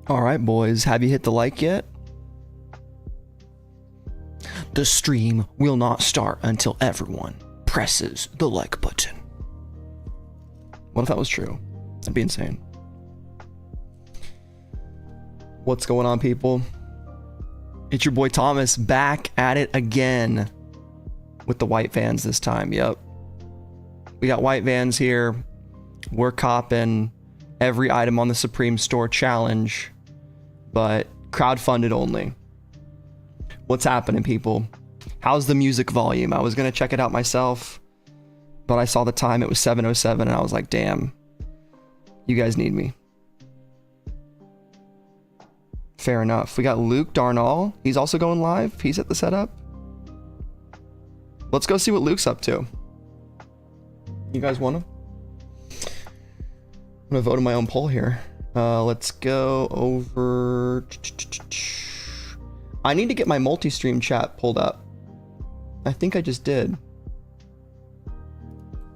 All right, boys, have you hit the like yet? The stream will not start until everyone presses the like button. What if that was true? That'd be insane. What's going on, people? It's your boy Thomas back at it again with the white vans this time. Yep. We got white vans here. We're copping every item on the Supreme Store challenge, but crowdfunded only. What's happening, people? How's the music volume? I was going to check it out myself, but I saw the time. It was 7:07 and I was like, damn, you guys need me. Fair enough. We got Luke Darnall. He's also going live. He's at the setup. Let's go see what Luke's up to. You guys want him? I'm going to vote in my own poll here. Let's go over. I need to get my multi-stream chat pulled up. I think I just did.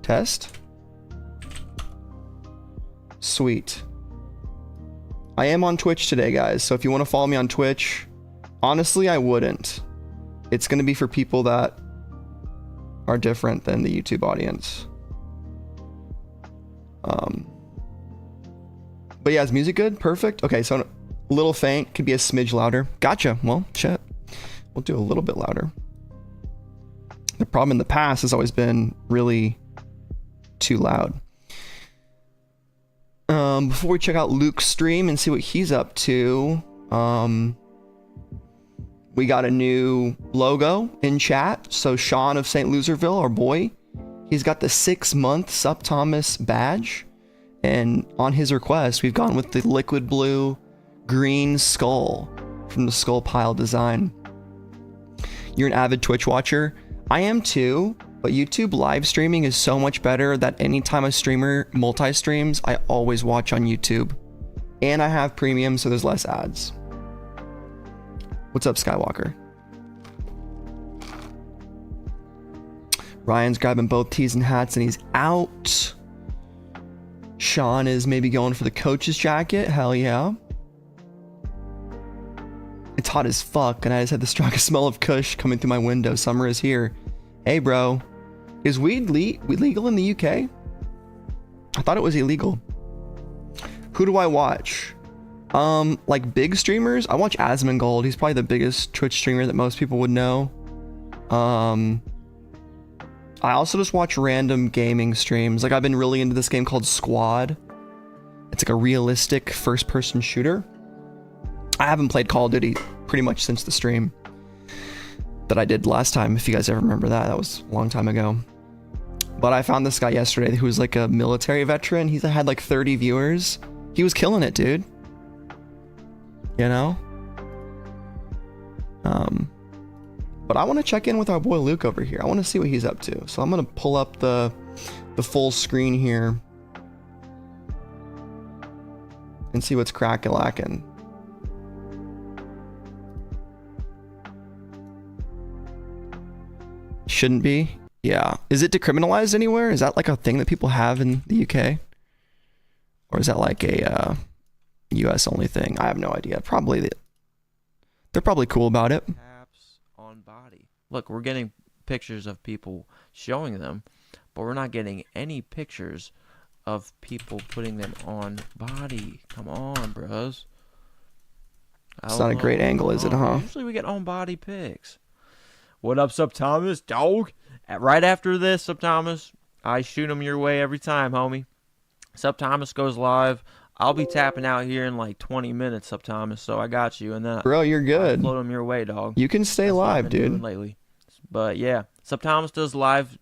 Test. Sweet. I am on Twitch today, guys, so if you want to follow me on Twitch, honestly, I wouldn't. It's going to be for people that are different than the YouTube audience. But yeah, is music good? Perfect. Okay, so a little faint, could be a smidge louder. Gotcha. Well, shit. We'll do a little bit louder. The problem in the past has always been really too loud. Before we check out Luke's stream and see what he's up to, we got a new logo in chat. So Sean of St. Loserville, our boy, he's got the 6-month SupThomas badge. And on his request, we've gone with the liquid blue green skull from the Skull Pile design. You're an avid Twitch watcher. I am too, but YouTube live streaming is so much better that anytime a streamer multi-streams, I always watch on YouTube. And I have premium, so there's less ads. What's up, Skywalker? Ryan's grabbing both tees and hats and he's out. Sean is maybe going for the coach's jacket. Hell yeah. It's hot as fuck and I just had the strongest smell of kush coming through my window. Summer is here. Hey, bro. Is weed legal in the UK? I thought it was illegal. Who do I watch? Like big streamers? I watch Asmongold. He's probably the biggest Twitch streamer that most people would know. I also just watch random gaming streams. Like I've been really into this game called Squad. It's like a realistic first-person shooter. I haven't played Call of Duty pretty much since the stream that I did last time. If you guys ever remember that, that was a long time ago. But I found this guy yesterday who was like a military veteran. He had like 30 viewers. He was killing it, dude. You know? But I want to check in with our boy Luke over here. I want to see what he's up to. So I'm going to pull up the full screen here and see what's crack-a-lackin'. Shouldn't be. Yeah. Is it decriminalized anywhere? Is that like a thing that people have in the UK? Or is that like a US only thing? I have no idea. Probably they're probably cool about it. On body. Look, we're getting pictures of people showing them, but we're not getting any pictures of people putting them on body. Come on, bros. It's not a great angle, is it, huh? Usually we get on body pics. What up, SupThomas, dog? Right after this, SupThomas, I shoot them your way every time, homie. SupThomas goes live. I'll be tapping out here in like 20 minutes, SupThomas, so I got you. And then bro, you're good. I'll upload them your way, dog. You can stay live, dude. Lately. But yeah, SupThomas does live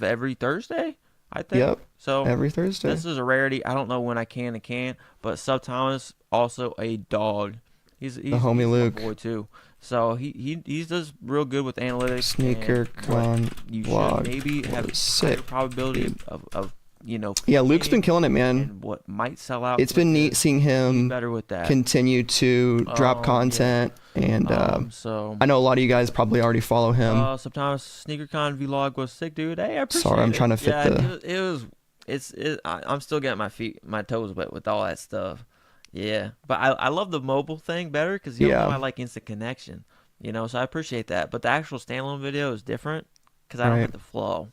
every Thursday, I think. Yep. So every Thursday. This is a rarity. I don't know when I can and can't, but SupThomas also a dog. He's the homie Luke boy too. So he does real good with analytics. Sneaker con you vlog. should maybe have a sick probability of you know. Yeah, Luke's been killing it, man. What might sell out. It's been neat seeing him better with that. Continue to drop content, and so I know a lot of you guys probably already follow him. SupThomas SneakerCon vlog was sick, dude. Hey, I appreciate Sorry, I'm trying to fit it was. I'm still getting my toes wet with all that stuff. Yeah, but I love the mobile thing better because you know Yeah. I like instant connection. So I appreciate that. But the actual standalone video is different because I don't Right. get the flow,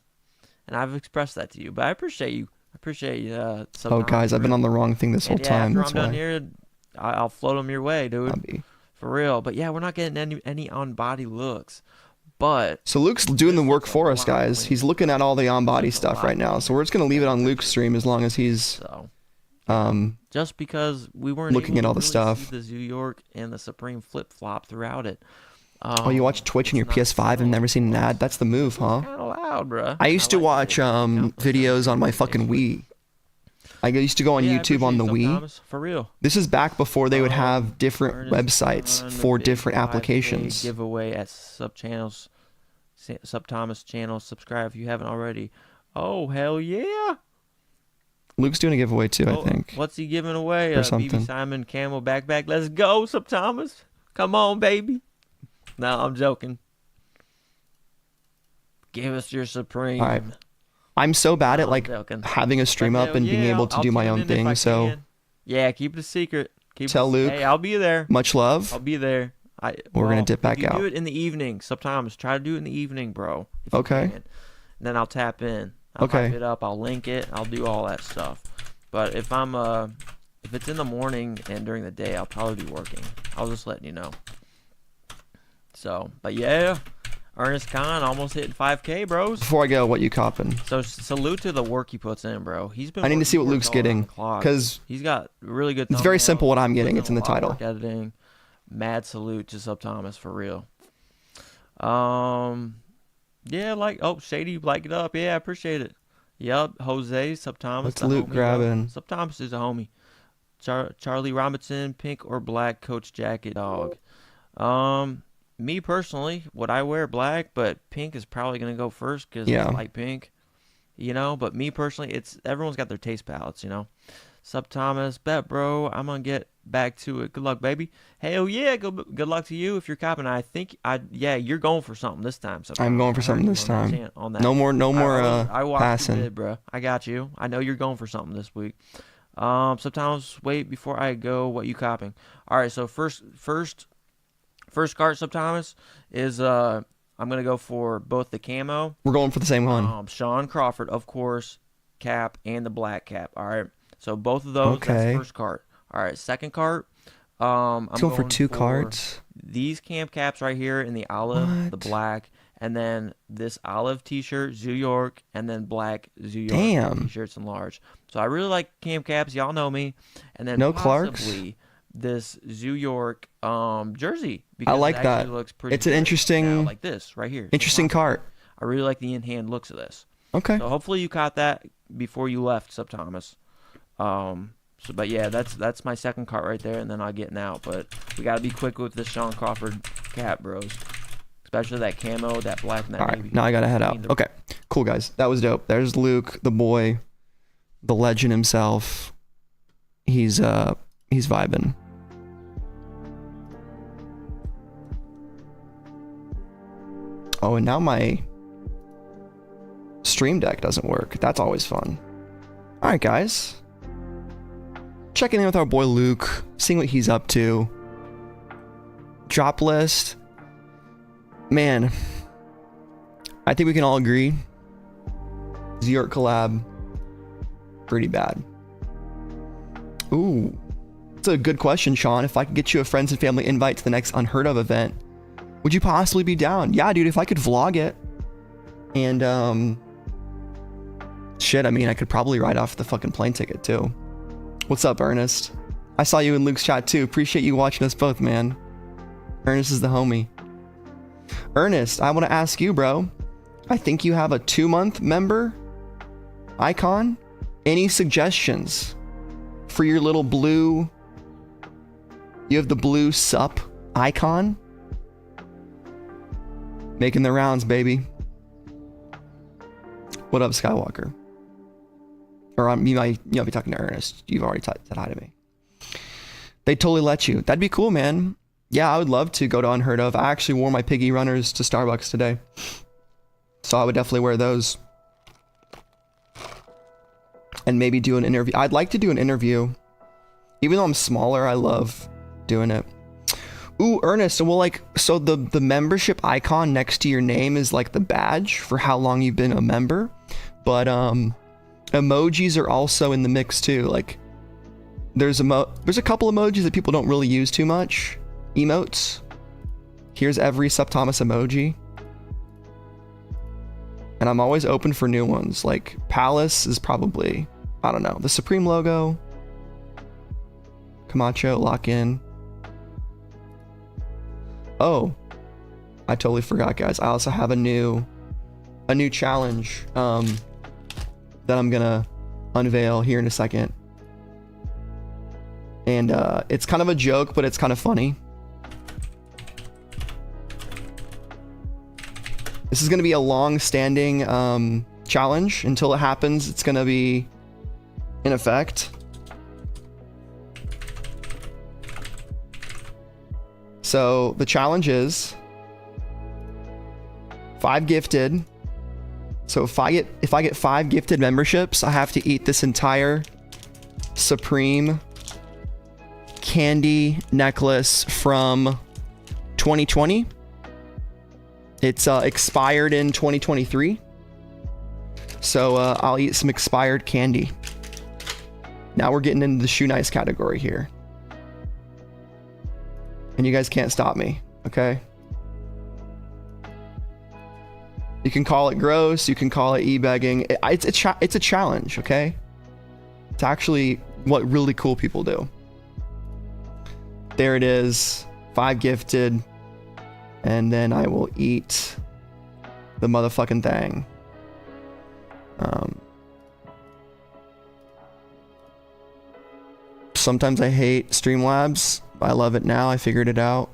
and I've expressed that to you. But I appreciate you. I appreciate you, Oh, sometimes guys, for I've been real. on the wrong thing this whole And yeah, time. after That's I'm done why. here, I'll float them your way, I'll dude, be. for real. But yeah, we're not getting any on body looks, but So Luke's doing the this work looks a for us, lot guys. He's cleaner. looking at all the This on-body looks a stuff right lot now. So cleaner we're just gonna leave than it the on Luke's pictures. stream as long as he's So. um Just because we weren't looking able at to all the really see stuff. the New York and the Supreme flip flop throughout it. Oh, you watch Twitch on It's your not PS5 and shown. never seen an ad? That's the move, It's huh? kind of loud, bruh. I I used to like watch it. Accomplish videos on my everything fucking tastefully. Wii. I used to go on Yeah, I YouTube on appreciate the you, Wii. Thomas, for real. This is back before they would have different Ernest websites Khan, the for big different 5K applications. giveaway at SupThomas channel. Subscribe if you haven't already. Oh, hell yeah. Luke's doing a giveaway too, I Oh, think. what's he giving away? Or BB something. Simon Camel backpack. Let's go, SupThomas. Come on, baby. No, I'm joking. Give us your Supreme. All right. I'm so bad No, at I'm like joking. having a stream But up and being yeah, able to I'll do my tune own in if I thing. So can. Yeah, keep it a secret. Tell Luke. Hey, I'll be there. much love. I'll be there. We're gonna dip if back you out. do it in the evening. Sometimes try to do it in the evening, bro. If you Okay. can. And then I'll tap in. I'll Okay. hype it up. I'll link it. I'll do all that stuff. But if it's in the morning and during the day, I'll probably be working. I'll just letting you know. So, but yeah, Ernest Khan almost hitting 5K, bros. Before I go, what you copping? So salute to the work he puts in, bro. He's been. I need to see what he Luke's works all around getting the clock. because He's got really good. it's very thumbnails, simple what I'm getting. puts It's in the a lot of title. work editing. Mad salute to SupThomas for real. Yeah, Shady, like it up. Yeah, I appreciate it. Yup, Jose, SupThomas. What's the Luke homie, grabbing? bro. SupThomas is a homie. Charlie Robinson, pink or black coach jacket, dog. Me personally, would I wear black? But pink is probably gonna go first because Yeah. it's light pink. But me personally, everyone's got their taste palettes. SupThomas, bet bro, I'm gonna get back to it. Good luck, baby. Hell yeah, good luck to you if you're copping. Yeah, you're going for something this time. I'm going for something this time. No more I watched passing. you bid, bro. I got you. I know you're going for something this week. Sometimes wait before I go. What you copping? All right, so first cart, SupThomas, is I'm gonna go for both the camo. We're going for the same one. Sean Crawford, of course, cap and the black cap. All right, so both of those. Okay. That's first cart. All right, second cart. I'm Going for two cards. These camp caps right here in the olive, the What? black, and then this olive T-shirt, Zoo York, and then black Zoo York Damn. T-shirts in large. So I really like camp caps. Y'all know me. And then No Clarks? possibly this Zoo York jersey. I like it actually that. Looks pretty It's an good interesting- now, like this right here. Interesting cart. I really like the in-hand looks of this. Okay. So hopefully you caught that before you left, SupThomas. But yeah, that's my second cart right there, and then I'll get out. But we gotta be quick with this Sean Crawford cap, bros. Especially that camo, that black, and that All navy. right. Now I gotta head out. Okay. Cool, guys. That was dope. There's Luke, the boy, the legend himself. He's vibing. Oh, and now my stream deck doesn't work. That's always fun. All right, guys. Checking in with our boy Luke, seeing what he's up to. Drop list. Man, I think we can all agree. Zyork collab, pretty bad. Ooh, that's a good question, Sean. If I could get you a friends and family invite to the next Unheard Of event, would you possibly be down? Yeah, dude, if I could vlog it. And, shit, I mean, I could probably write off the fucking plane ticket, too. What's up, Ernest? I saw you in Luke's chat, too. Appreciate you watching us both, man. Ernest is the homie. Ernest, I want to ask you, bro. I think you have a 2-month member icon. Any suggestions for your little blue? You have the blue sup icon. Making the rounds, baby. What up, Skywalker? Or you might be talking to Ernest. You've already said hi to me. They totally let you. That'd be cool, man. Yeah, I would love to go to Unheard Of. I actually wore my piggy runners to Starbucks today. So I would definitely wear those. And maybe do an interview. I'd like to do an interview Even though I'm smaller, I love doing it. Ooh, Ernest, so well, like, so the membership icon next to your name is like the badge for how long you've been a member, but emojis are also in the mix too. Like, there's a couple emojis that people don't really use too much. Emotes. Here's every SupThomas emoji. And I'm always open for new ones. Like, Palace is probably, I don't know, the Supreme logo. Camacho, lock in. Oh, I totally forgot, guys. I also have a new challenge that I'm gonna unveil here in a second. And it's kind of a joke, but it's kind of funny. This is gonna be a long-standing challenge. Until it happens, it's gonna be in effect. So the challenge is 5 gifted. So if I get 5 gifted memberships, I have to eat this entire Supreme candy necklace from 2020. It's expired in 2023. So I'll eat some expired candy. Now we're getting into the shoe nice category here. And you guys can't stop me, okay? You can call it gross, you can call it e-begging. It's a challenge, okay? It's actually what really cool people do. There it is, 5 gifted, and then I will eat the motherfucking thing. Sometimes I hate Streamlabs. I love it now. I figured it out.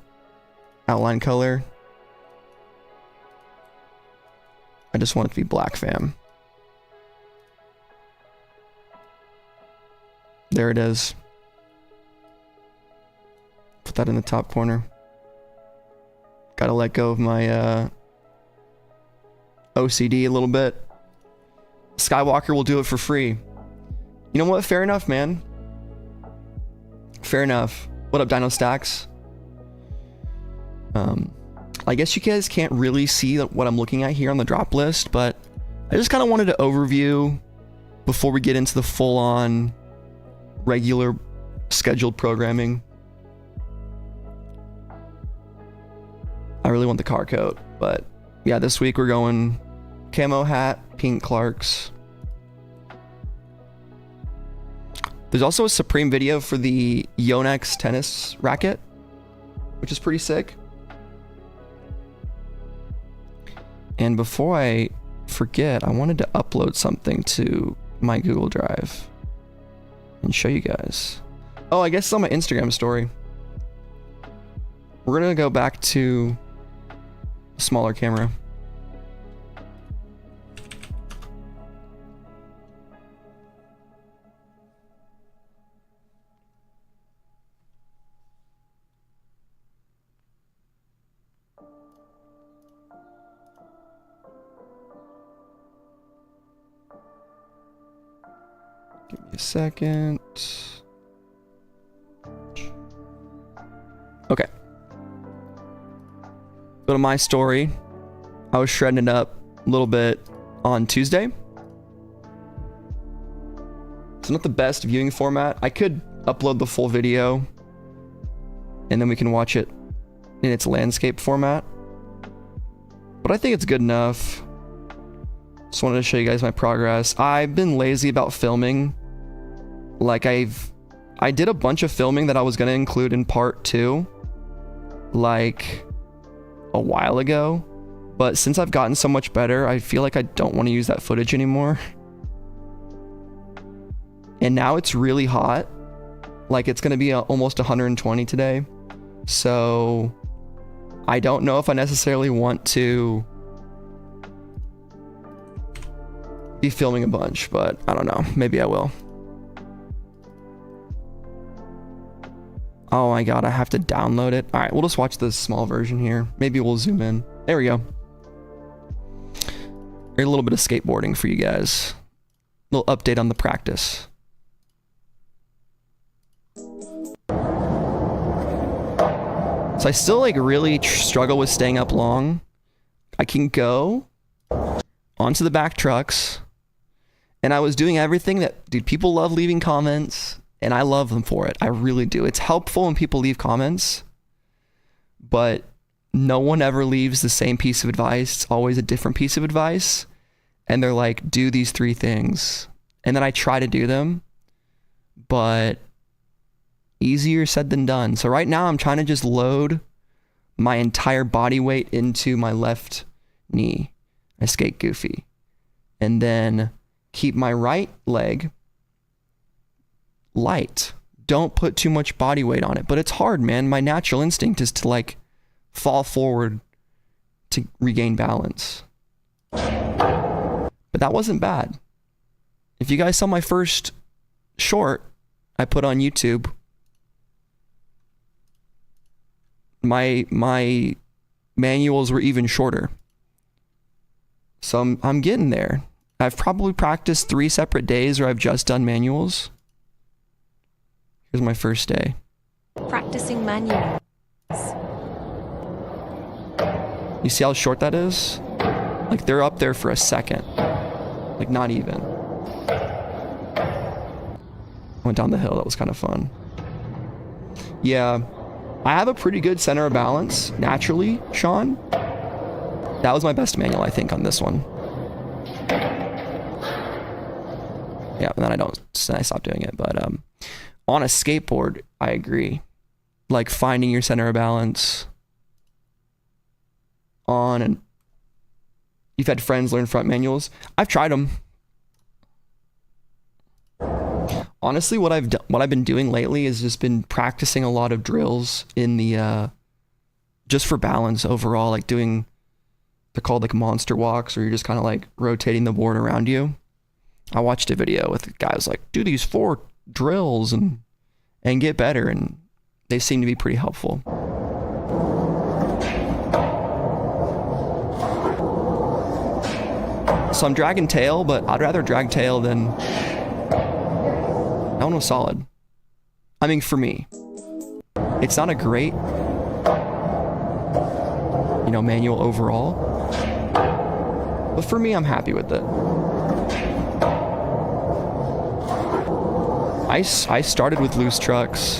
Outline color. I just want it to be black, fam. There it is. Put that in the top corner. Gotta let go of my OCD a little bit. Skywalker will do it for free. You know what? Fair enough, man. Fair enough. What up, Dino Stacks? I guess you guys can't really see what I'm looking at here on the drop list, but I just kind of wanted to overview before we get into the full-on regular scheduled programming. I really want the car coat, but yeah, this week we're going camo hat, pink Clarks. There's also a Supreme video for the Yonex tennis racket, which is pretty sick. And before I forget, I wanted to upload something to my Google Drive and show you guys. Oh, I guess it's on my Instagram story. We're gonna go back to a smaller camera. Give me a second. Okay. Go to my story. I was shredding it up a little bit on Tuesday. It's not the best viewing format. I could upload the full video and then we can watch it in its landscape format. But I think it's good enough. Just wanted to show you guys my progress. I've been lazy about filming. Like I did a bunch of filming that I was going to include in part 2 like a while ago, but since I've gotten so much better, I feel like I don't want to use that footage anymore. And now it's really hot. Like it's going to be almost 120 today. So I don't know if I necessarily want to be filming a bunch, but I don't know. Maybe I will. Oh my god, I have to download it. All right, we'll just watch the small version here. Maybe we'll zoom in. There we go. A little bit of skateboarding for you guys. A little update on the practice. So I still like really struggle with staying up long. I can go onto the back trucks, and I was doing everything that, dude, people love leaving comments, and I love them for it. I really do. It's helpful when people leave comments, but no one ever leaves the same piece of advice. It's always a different piece of advice. And they're like, do these 3 things. And then I try to do them, but easier said than done. So right now I'm trying to just load my entire body weight into my left knee. I skate goofy. And then keep my right leg light. Don't put too much body weight on it. But it's hard, man. My natural instinct is to like fall forward to regain balance. But that wasn't bad. If you guys saw my first short I put on YouTube, my manuals were even shorter. So I'm getting there. I've probably practiced 3 separate days where I've just done manuals. Here's my first day. Practicing manuals. You see how short that is? Like they're up there for a second. Like not even. I went down the hill. That was kind of fun. Yeah. I have a pretty good center of balance naturally, Sean. That was my best manual, I think, on this one. Yeah, and then I stopped doing it. But on a skateboard, I agree. Like finding your center of balance on, and you've had friends learn front manuals. I've tried them. Honestly, what I've been doing lately is just been practicing a lot of drills in the just for balance overall, like doing, they're called like monster walks, where you're just kind of like rotating the board around you. I watched a video with a guy who was like, do these 4 drills and get better, and they seem to be pretty helpful. So I'm dragging tail, but I'd rather drag tail than... That one was solid. I mean, for me. It's not a great, manual overall. But for me, I'm happy with it. I started with loose trucks.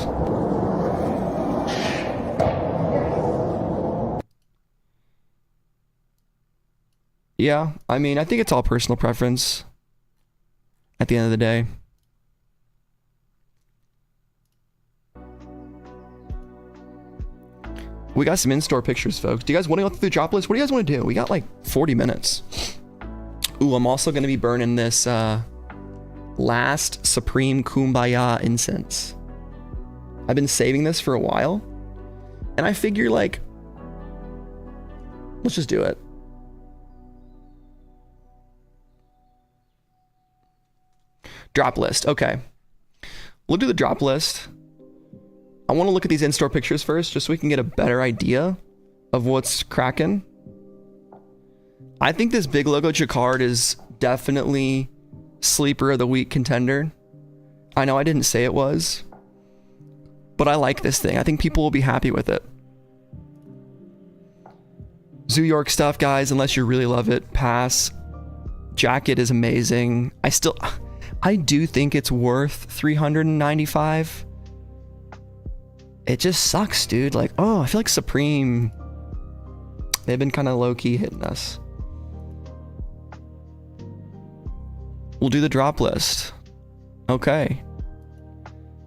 Yeah, I mean, I think it's all personal preference at the end of the day. We got some in-store pictures, folks. Do you guys want to go through the drop list? What do you guys want to do? We got like 40 minutes. Ooh, I'm also going to be burning this last Supreme Kumbaya incense. I've been saving this for a while, and I figure like, let's just do it. Drop list. Okay. We'll do the drop list. I want to look at these in-store pictures first, just so we can get a better idea of what's cracking. I think this big logo jacquard is definitely sleeper of the week contender. I know I didn't say it was, but I like this thing. I think people will be happy with it. Zoo York stuff, guys, unless you really love it, pass. Jacket is amazing. I do think it's worth $395. It just sucks, dude. Like, oh, I feel like Supreme, they've been kind of low-key hitting us. We'll do the drop list. Okay.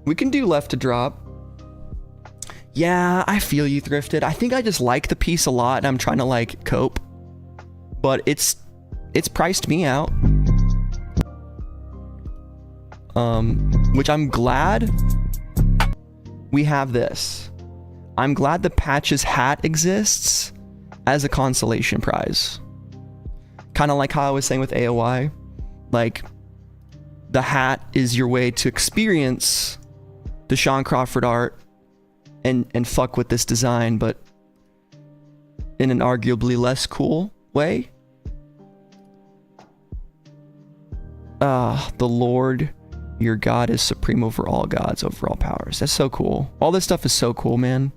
We can do left to drop. Yeah, I feel you, Thrifted. I think I just like the piece a lot, and I'm trying to like cope. But it's priced me out. Which I'm glad we have this. I'm glad the Patches hat exists as a consolation prize. Kind of like how I was saying with AOI. Like, the hat is your way to experience the Sean Crawford art and fuck with this design, but in an arguably less cool way. The Lord, your God, is supreme over all gods, over all powers. That's so cool. All this stuff is so cool, man.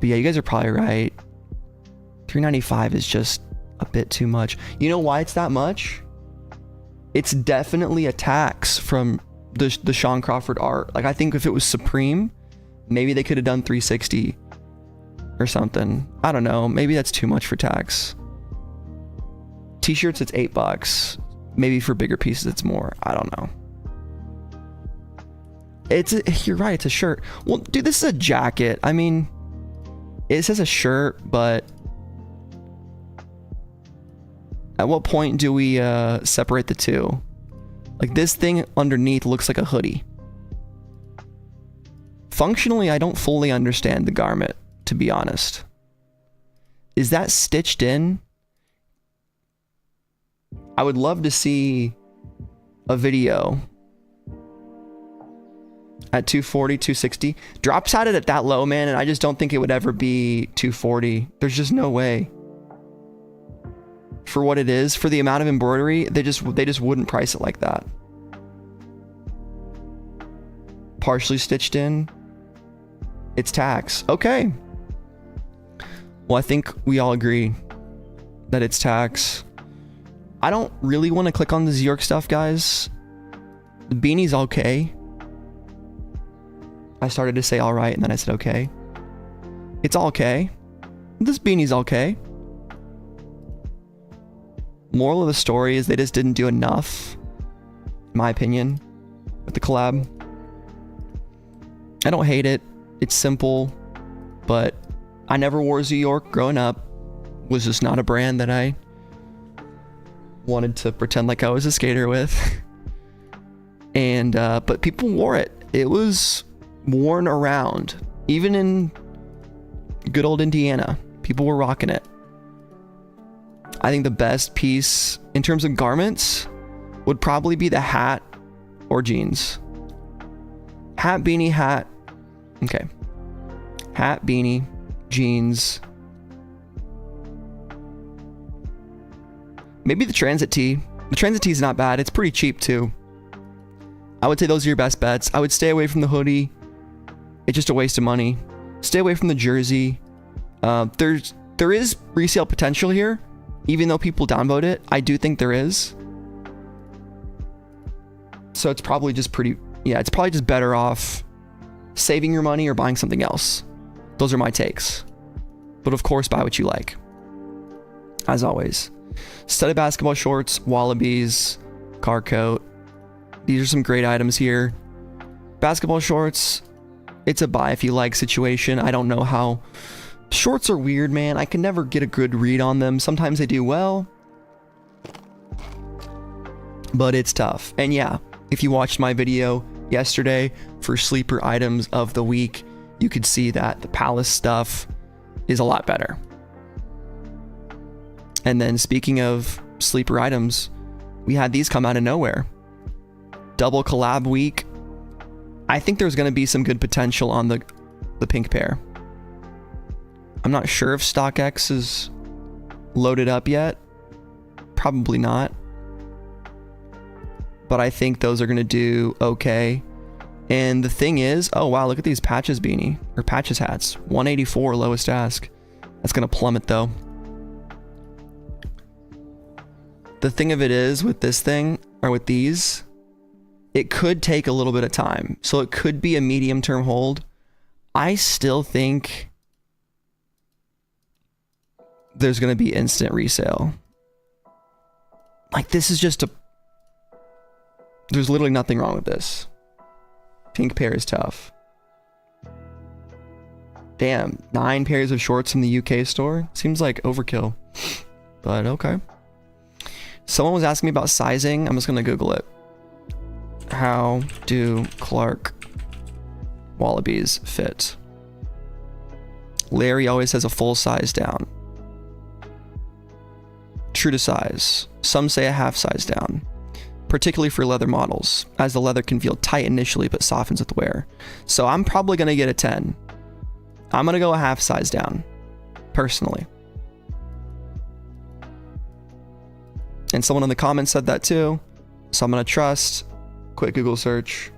But yeah, you guys are probably right. $395 is just a bit too much. You know why it's that much? It's definitely a tax from the Sean Crawford art. Like, I think if it was Supreme, maybe they could have done 360 or something. I don't know. Maybe that's too much for tax. T-shirts, it's $8. Maybe for bigger pieces, it's more. I don't know. You're right. It's a shirt. Well, dude, this is a jacket. I mean, it says a shirt, but at what point do we separate the two? Like, this thing underneath looks like a hoodie. Functionally, I don't fully understand the garment, to be honest. Is that stitched in? I would love to see a video at 240, 260. Drops at it at that low, man, and I just don't think it would ever be 240. There's just no way. For what it is, for the amount of embroidery, they just wouldn't price it like that. Partially stitched in. It's tax. Okay. Well, I think we all agree that it's tax. I don't really want to click on the York stuff, guys. The beanie's okay. I started to say all right, and then I said okay. It's all okay. This beanie's okay. Moral of the story is they just didn't do enough, in my opinion, with the collab. I don't hate it. It's simple, but I never wore New York growing up. Was just not a brand that I wanted to pretend like I was a skater with. And but people wore it. It was worn around. Even in good old Indiana, people were rocking it. I think the best piece in terms of garments would probably be the hat or jeans. Hat, beanie, hat. Okay. Hat, beanie, jeans. Maybe the transit tee. The transit tee is not bad. It's pretty cheap too. I would say those are your best bets. I would stay away from the hoodie. It's just a waste of money. Stay away from the jersey. There is resale potential here. Even though people downvote it, I do think there is. So it's probably just it's probably just better off saving your money or buying something else. Those are my takes. But of course, buy what you like. As always. Studded basketball shorts, wallabies, car coat. These are some great items here. Basketball shorts, it's a buy if you like situation. I don't know how... Shorts are weird, man. I can never get a good read on them. Sometimes they do well, but it's tough. And yeah, if you watched my video yesterday for sleeper items of the week, you could see that the Palace stuff is a lot better. And then speaking of sleeper items, we had these come out of nowhere. Double collab week. I think there's going to be some good potential on the pink pair. I'm not sure if StockX is loaded up yet. Probably not. But I think those are going to do okay. And the thing is, oh wow, look at these Patches beanie, or Patches hats. 184 lowest ask. That's going to plummet though. The thing of it is with this thing, or with these, it could take a little bit of time. So it could be a medium term hold. I still think there's going to be instant resale. Like, this is just there's literally nothing wrong with this. Pink pair is tough. Damn, 9 pairs of shorts from the UK store? Seems like overkill. But okay. Someone was asking me about sizing. I'm just going to Google it. How do Clark Wallabies fit? Larry always has a full size down. True to size. Some say a half size down, particularly for leather models, as the leather can feel tight initially but softens with wear. So I'm probably going to get a 10. I'm going to go a half size down, personally. And someone in the comments said that too, so I'm going to trust. Quick Google search.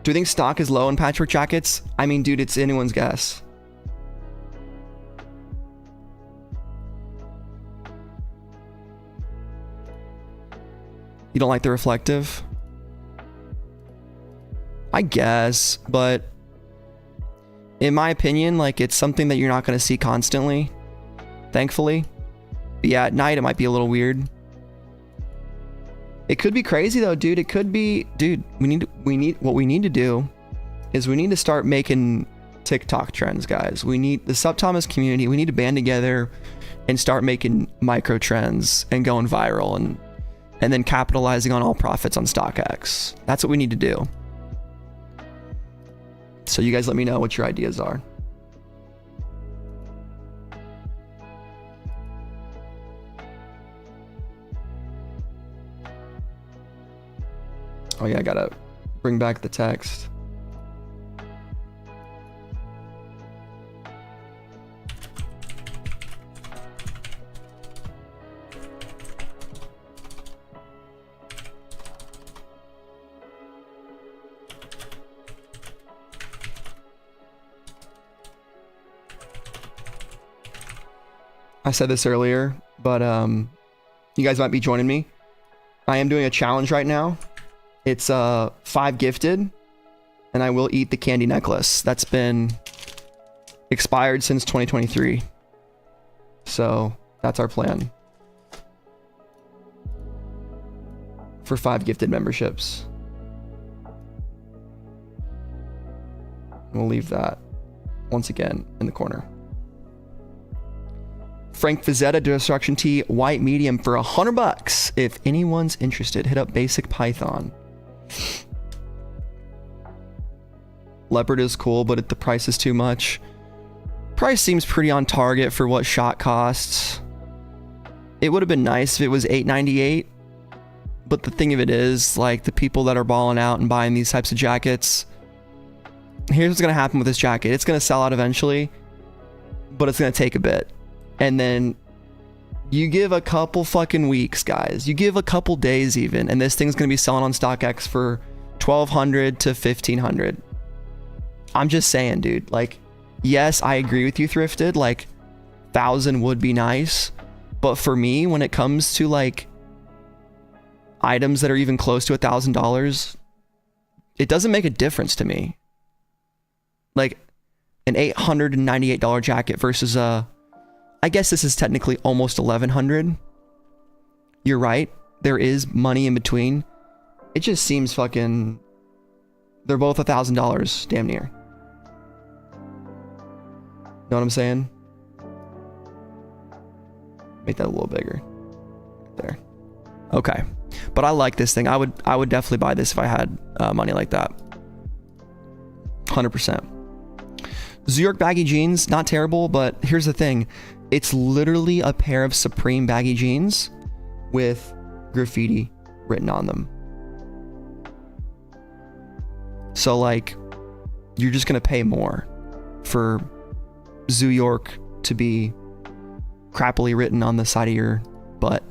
Do you think stock is low in patchwork jackets? I mean, dude, it's anyone's guess. You don't like the reflective? I guess, but in my opinion, like, it's something that you're not going to see constantly, thankfully. But yeah, at night it might be a little weird. It could be crazy though, dude. It could be, dude, what we need to do is we need to start making TikTok trends, guys. We need the SupThomas community. We need to band together and start making micro trends and going viral and then capitalizing on all profits on StockX. That's what we need to do. So you guys let me know what your ideas are. Oh yeah, I gotta bring back the text. I said this earlier, but you guys might be joining me. I am doing a challenge right now. It's 5 gifted, and I will eat the candy necklace. That's been expired since 2023. So that's our plan for 5 gifted memberships. We'll leave that once again in the corner. Frank Vizetta Destruction Tee white medium for $100. If anyone's interested, hit up Basic Python. Leopard is cool, but the price is too much. Price seems pretty on target for what shot costs. It would have been nice if it was $8.98, but the thing of it is, like, the people that are balling out and buying these types of jackets, here's what's gonna happen with this jacket. It's gonna sell out eventually, but it's gonna take a bit. And then you give a couple fucking weeks, guys. You give a couple days even, and this thing's gonna be selling on StockX for $1,200 to $1,500. I'm just saying, dude. Like, yes, I agree with you, Thrifted. Like, 1,000 would be nice, but for me, when it comes to like items that are even close to $1,000, it doesn't make a difference to me. Like an $898 jacket versus I guess this is technically almost $1,100. You're right. There is money in between. It just seems fucking... They're both $1,000, damn near. Know what I'm saying? Make that a little bigger. There. Okay. But I like this thing. I would definitely buy this if I had money like that. 100%. New York baggy jeans, not terrible, but here's the thing. It's literally a pair of Supreme baggy jeans with graffiti written on them. So like, you're just gonna pay more for Zoo York to be crappily written on the side of your butt.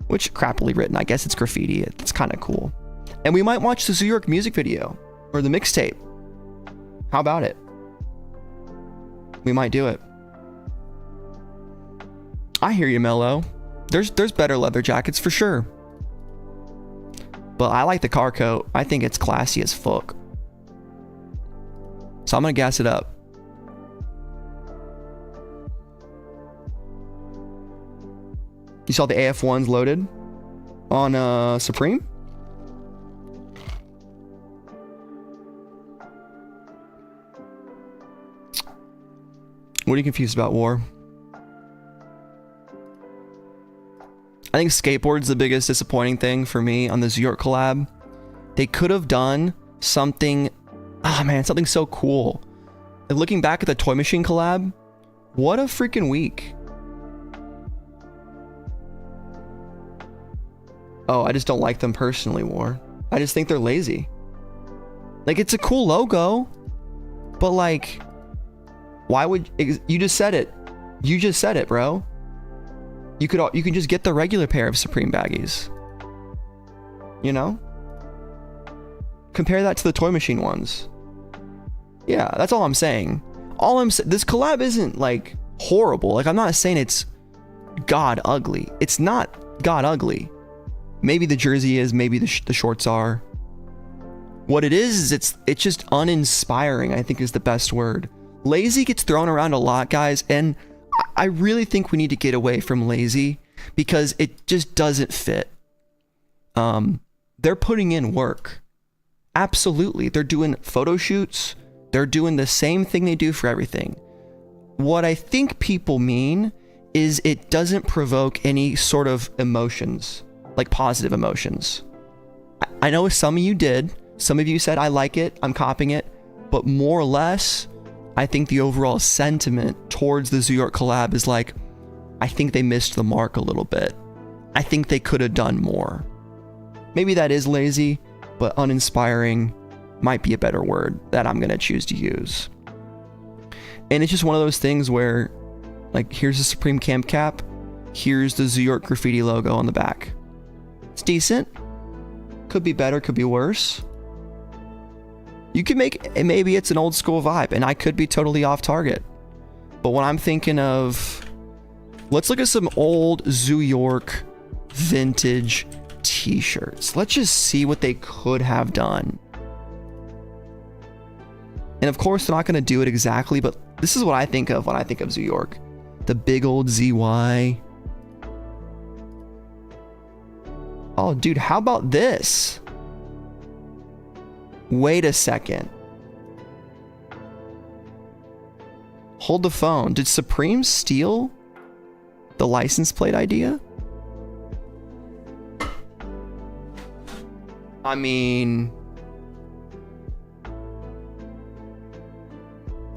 Which, crappily written, I guess it's graffiti. It's kind of cool. And we might watch the Zoo York music video or the mixtape. How about it? We might do it. I hear you, Mello. There's better leather jackets for sure. But I like the car coat. I think it's classy as fuck. So I'm gonna gas it up. You saw the AF1s loaded on Supreme? What are you confused about, War? I think skateboard's the biggest disappointing thing for me on the Zoo York collab. They could have done something, something so cool. Like, looking back at the Toy Machine collab, what a freaking week. Oh, I just don't like them personally, War. I just think they're lazy. Like, it's a cool logo, but like, why would you just said it? You just said it, bro. You could just get the regular pair of Supreme baggies. You know? Compare that to the Toy Machine ones. Yeah, that's all I'm saying. This collab isn't like horrible. Like, I'm not saying it's god ugly. It's not god ugly. Maybe the jersey is, maybe the shorts are. What it is it's just uninspiring, I think is the best word. Lazy gets thrown around a lot, guys, and I really think we need to get away from lazy because it just doesn't fit. They're putting in work. Absolutely. They're doing photo shoots. They're doing the same thing they do for everything. What I think people mean is it doesn't provoke any sort of emotions, like positive emotions. I know some of you did. Some of you said, I like it, I'm copying it. But more or less, I think the overall sentiment towards the Zoo York collab is like, I think they missed the mark a little bit. I think they could have done more. Maybe that is lazy, but uninspiring might be a better word that I'm going to choose to use. And it's just one of those things where, like, here's the Supreme Camp Cap, here's the Zoo York graffiti logo on the back. It's decent. Could be better, could be worse. You could make, maybe it's an old school vibe, and I could be totally off target. But when I'm thinking of, let's look at some old Zoo York vintage t-shirts. Let's just see what they could have done. And of course, they're not going to do it exactly, but this is what I think of when I think of Zoo York. The big old ZY. Oh, dude, how about this? Wait a second. Hold the phone. Did Supreme steal the license plate idea? I mean,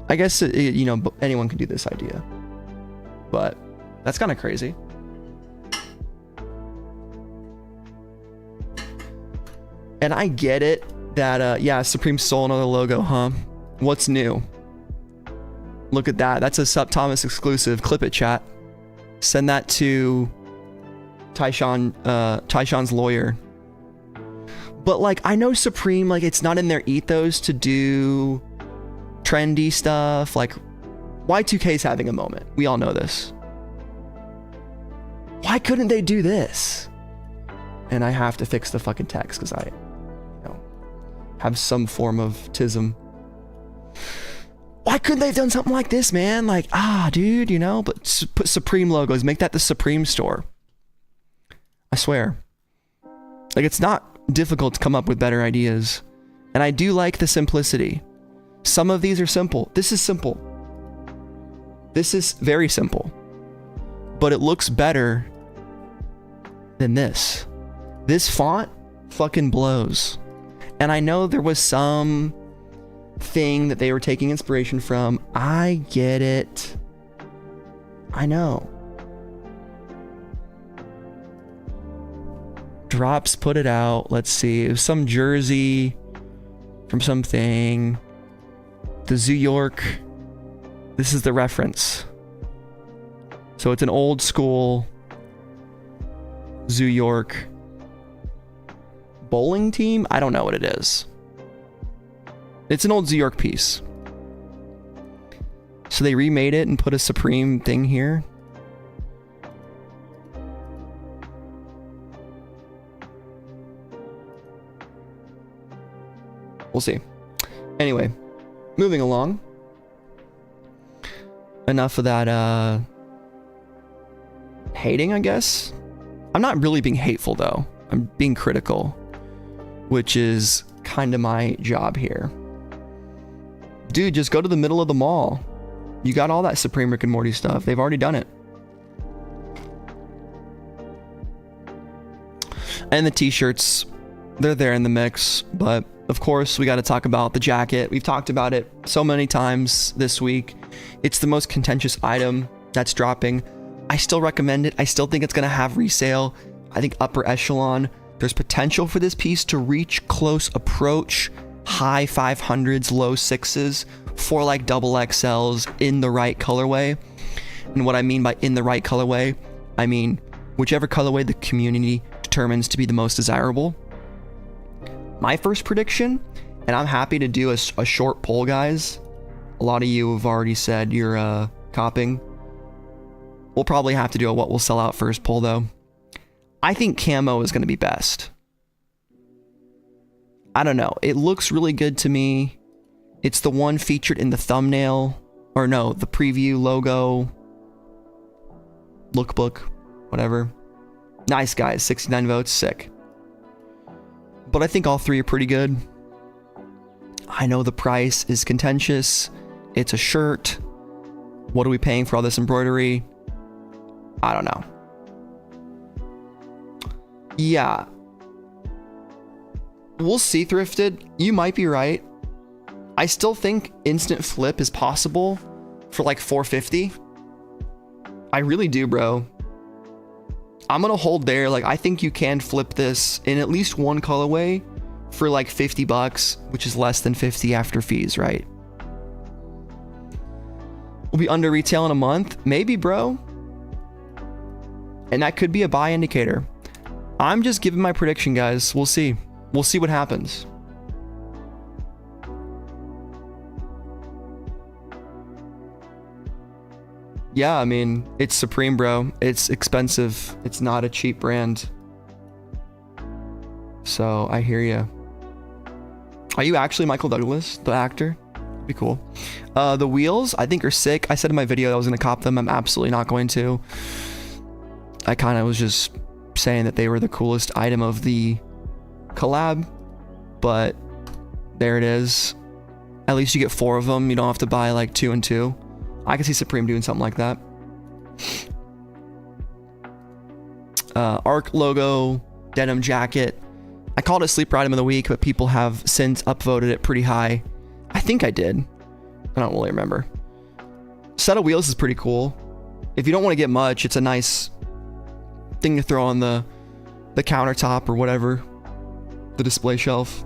I guess, you know, anyone can do this idea, but that's kind of crazy. And I get it that, yeah, Supreme stole another logo, huh? What's new? Look at that. That's a SupThomas exclusive. Clip it, chat. Send that to Tyshawn's lawyer. But, like, I know Supreme, like, it's not in their ethos to do trendy stuff. Like, Y2K's having a moment. We all know this. Why couldn't they do this? And I have to fix the fucking text because I, you know, have some form of tism. Why couldn't they have done something like this, man? Like, dude, you know, but put Supreme logos, make that the Supreme store. I swear. Like, it's not difficult to come up with better ideas. And I do like the simplicity. Some of these are simple. This is simple. This is very simple. But it looks better than this. This font fucking blows. And I know there was some thing that they were taking inspiration from. I get it. I know. Drops put it out. Let's see. It was some jersey from something. The Zoo York. This is the reference. So it's an old school Zoo York bowling team. I don't know what it is. It's an old Zoo York piece. So they remade it and put a Supreme thing here. We'll see. Anyway, moving along. Enough of that hating, I guess. I'm not really being hateful though. I'm being critical, which is kind of my job here. Dude, just go to the middle of the mall. You got all that Supreme Rick and Morty stuff. They've already done it. And the t-shirts, they're there in the mix, but of course, we got to talk about the jacket. We've talked about it so many times this week. It's the most contentious item that's dropping. I still recommend it. I still think it's going to have resale. I think upper echelon. There's potential for this piece to reach close approach, high 500s, low 6s for like double XLs in the right colorway. And what I mean by in the right colorway, I mean whichever colorway the community determines to be the most desirable. my first prediction, and I'm happy to do a short poll, guys. A lot of you have already said you're copping. We'll probably have to do a what will sell out first poll, though. I think camo is going to be best. I don't know. It looks really good to me. It's the one featured in the thumbnail. Or no, the preview logo. Lookbook. Whatever. Nice, guys. 69 votes. Sick. But I think all three are pretty good. I know the price is contentious. It's a shirt. What are we paying for all this embroidery? I don't know. Yeah. We'll see, Thrifted. You might be right. I still think instant flip is possible for like 450. I really do, bro. I'm gonna hold there. Like, I think you can flip this in at least one colorway for like 50 bucks, which is less than 50 after fees, right? We'll be under retail in a month. Maybe, bro. And that could be a buy indicator. I'm just giving my prediction, guys. We'll see. We'll see what happens. Yeah, I mean, it's Supreme, bro. It's expensive. It's not a cheap brand. So I hear you. Are you actually Michael Douglas, the actor? Be cool. The wheels, I think, are sick. I said in my video I was going to cop them. I'm absolutely not going to. I kind of was just saying that they were the coolest item of the collab. But there it is. At least you get 4 of them. You don't have to buy like 2 and 2. I can see Supreme doing something like that. ARC logo, denim jacket. I called it sleeper item of the week, but people have since upvoted it pretty high. I think I did. I don't really remember. Set of wheels is pretty cool. If you don't want to get much, it's a nice thing to throw on the countertop or whatever. The display shelf.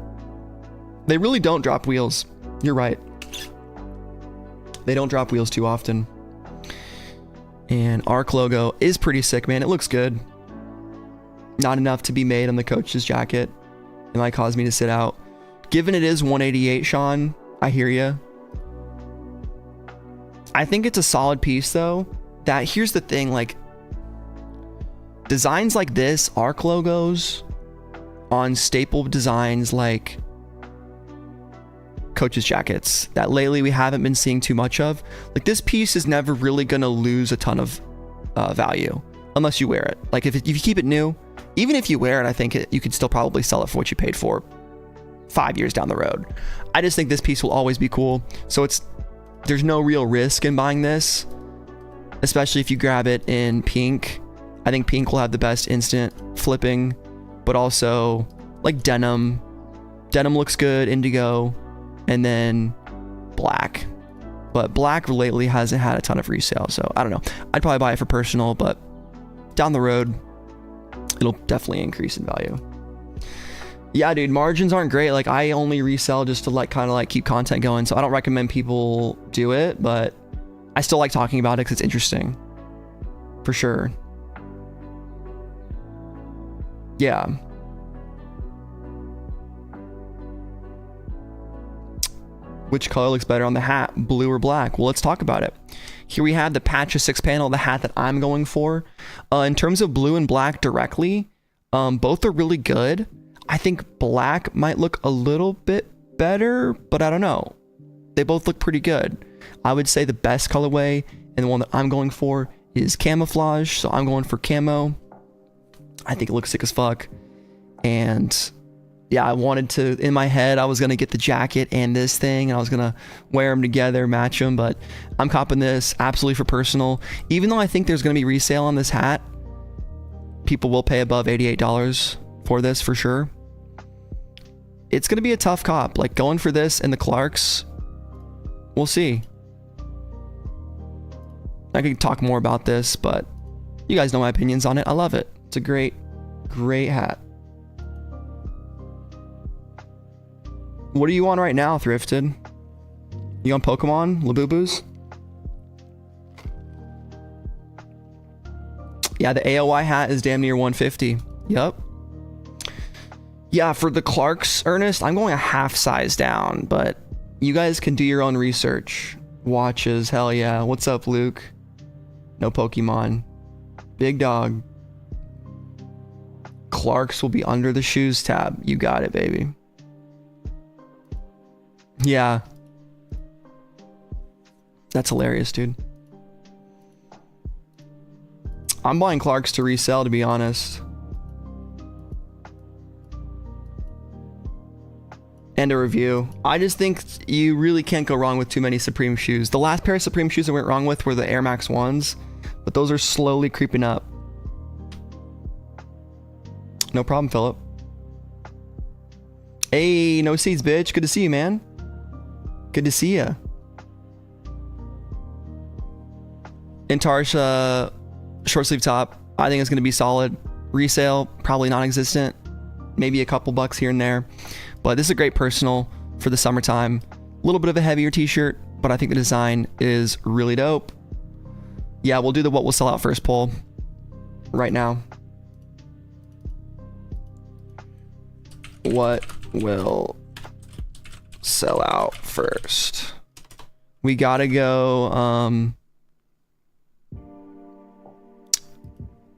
They really don't drop wheels. You're right. They don't drop wheels too often. And ARC logo is pretty sick, man. It looks good. Not enough to be made on the coach's jacket. It might cause me to sit out. Given it is 188, Sean, I hear you. I think it's a solid piece, though. That here's the thing, like, designs like this, ARC logos on staple designs like coaches jackets that lately we haven't been seeing too much of. Like, this piece is never really gonna lose a ton of value unless you wear it. Like, if you keep it new, even if you wear it, I think you could still probably sell it for what you paid for 5 years down the road. I just think this piece will always be cool. So there's no real risk in buying this, especially if you grab it in pink. I think pink will have the best instant flipping, but also like denim. Denim looks good, indigo, and then black. But black lately hasn't had a ton of resale, so I don't know. I'd probably buy it for personal, but down the road, it'll definitely increase in value. Yeah, dude, margins aren't great. Like, I only resell just to like kind of like keep content going, so I don't recommend people do it, but I still like talking about it because it's interesting. For sure. Yeah. Which color looks better on the hat, blue or black? Well, let's talk about it. Here we have the Patches 6 panel, the hat that I'm going for. In terms of blue and black directly, both are really good. I think black might look a little bit better, but I don't know. They both look pretty good. I would say the best colorway and the one that I'm going for is camouflage, so I'm going for camo. I think it looks sick as fuck. And yeah, I wanted to, in my head, I was going to get the jacket and this thing, and I was going to wear them together, match them, but I'm copping this absolutely for personal. Even though I think there's going to be resale on this hat, people will pay above $88 for this for sure. It's going to be a tough cop. Like, going for this and the Clarks, we'll see. I could talk more about this, but you guys know my opinions on it. I love it. It's a great, great hat. What are you on right now, Thrifted? You on Pokemon, Labubus? Yeah, the AOI hat is damn near 150. Yup. Yeah, for the Clarks, Ernest, I'm going a half size down, but you guys can do your own research. Watches, hell yeah. What's up, Luke? No Pokemon. Big dog. Clarks will be under the shoes tab. You got it, baby. Yeah. That's hilarious, dude. I'm buying Clarks to resell, to be honest. And a review. I just think you really can't go wrong with too many Supreme shoes. The last pair of Supreme shoes I went wrong with were the Air Max 1s, but those are slowly creeping up. No problem, Philip. Hey, no seeds, bitch. Good to see you, man. Good to see ya. Intarsha short sleeve top. I think it's going to be solid. Resale, probably non-existent. Maybe a couple bucks here and there. But this is a great personal for the summertime. A little bit of a heavier t-shirt, but I think the design is really dope. Yeah, we'll do the what will sell out first poll right now. What will sell out first? We gotta go, I'm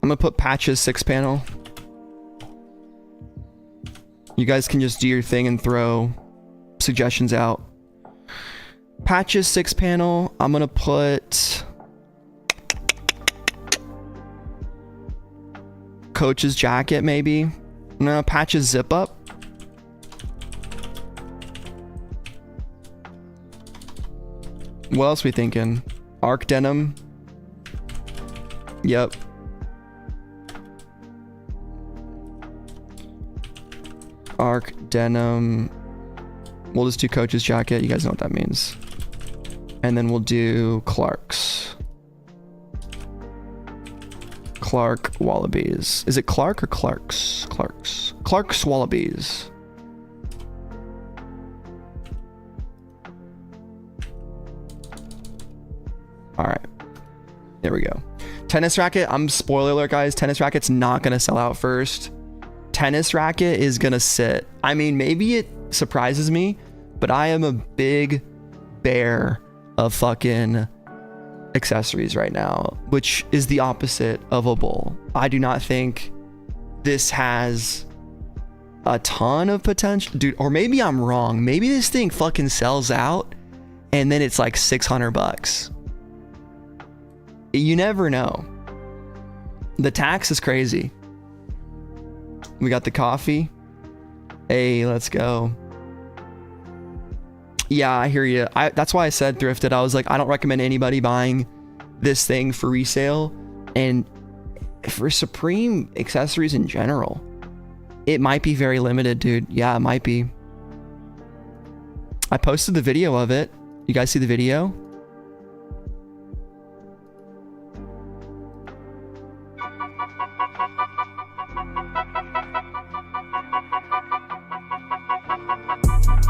gonna put Patches 6-panel. You guys can just do your thing and throw suggestions out. Patches 6-panel. I'm gonna put Coach's jacket, maybe. No, Patches zip up. What else we thinking? Arc denim. Yep. Arc denim. We'll just do Coach's jacket. You guys know what that means. And then we'll do Clark's. Clark Wallabies. Is it Clark or Clark's? Clark's. Clark's Wallabies. All right. There we go. Tennis racket. I'm spoiler alert, guys. Tennis racket's not going to sell out first. Tennis racket is gonna sit. I mean, maybe it surprises me, but I am a big bear of fucking accessories right now, which is the opposite of a bull. I do not think this has a ton of potential, dude. Or maybe I'm wrong. Maybe this thing fucking sells out and then it's like 600 bucks. You never know. The tax is crazy. We got the coffee. Hey, let's go. Yeah, I hear you. That's why I said thrifted. I was like, I don't recommend anybody buying this thing for resale. And for Supreme accessories in general, it might be very limited, dude. Yeah, it might be. I posted the video of it. You guys see the video?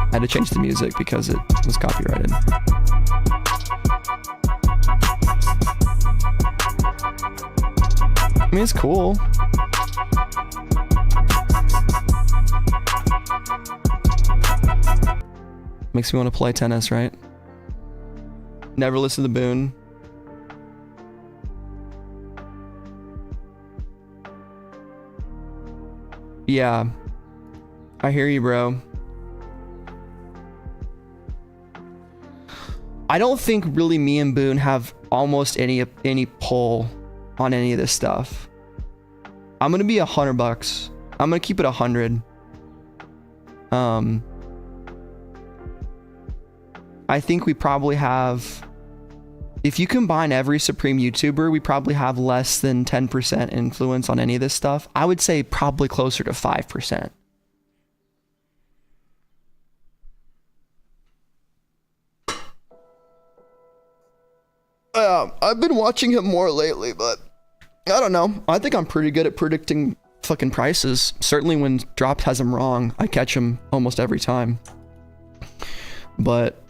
I had to change the music because it was copyrighted. I mean, it's cool. Makes me want to play tennis, right? Never listen to Boone. Yeah. I hear you, bro. I don't think really me and Boone have almost any pull on any of this stuff. I'm gonna be $100. I'm gonna keep it 100. I think we probably have, if you combine every Supreme YouTuber, we probably have less than 10% influence on any of this stuff. I would say probably closer to 5%. I've been watching him more lately, but I don't know. I think I'm pretty good at predicting fucking prices. Certainly when Drops has him wrong, I catch him almost every time. But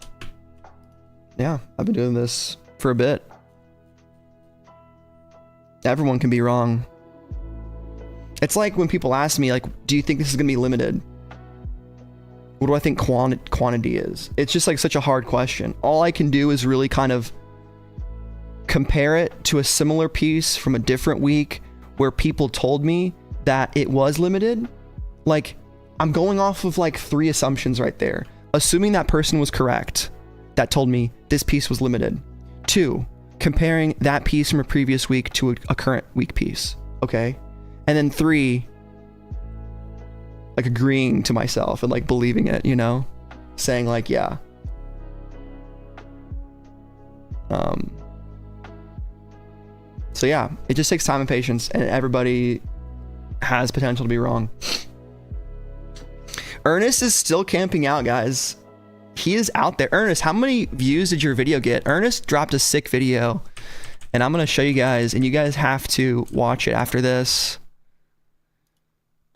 yeah, I've been doing this for a bit. Everyone can be wrong. It's like when people ask me, like, do you think this is gonna be limited? What do I think quantity is? It's just like such a hard question. All I can do is really kind of compare it to a similar piece from a different week where people told me that it was limited. Like, I'm going off of like 3 assumptions right there. Assuming that person was correct, that told me this piece was limited. 2, comparing that piece from a previous week to a current week piece. Okay. And then 3, like agreeing to myself and like believing it, you know, saying like, yeah. So yeah, it just takes time and patience, and everybody has potential to be wrong. Ernest is still camping out, guys. He is out there. Ernest, how many views did your video get? Ernest dropped a sick video, and I'm going to show you guys, and you guys have to watch it after this.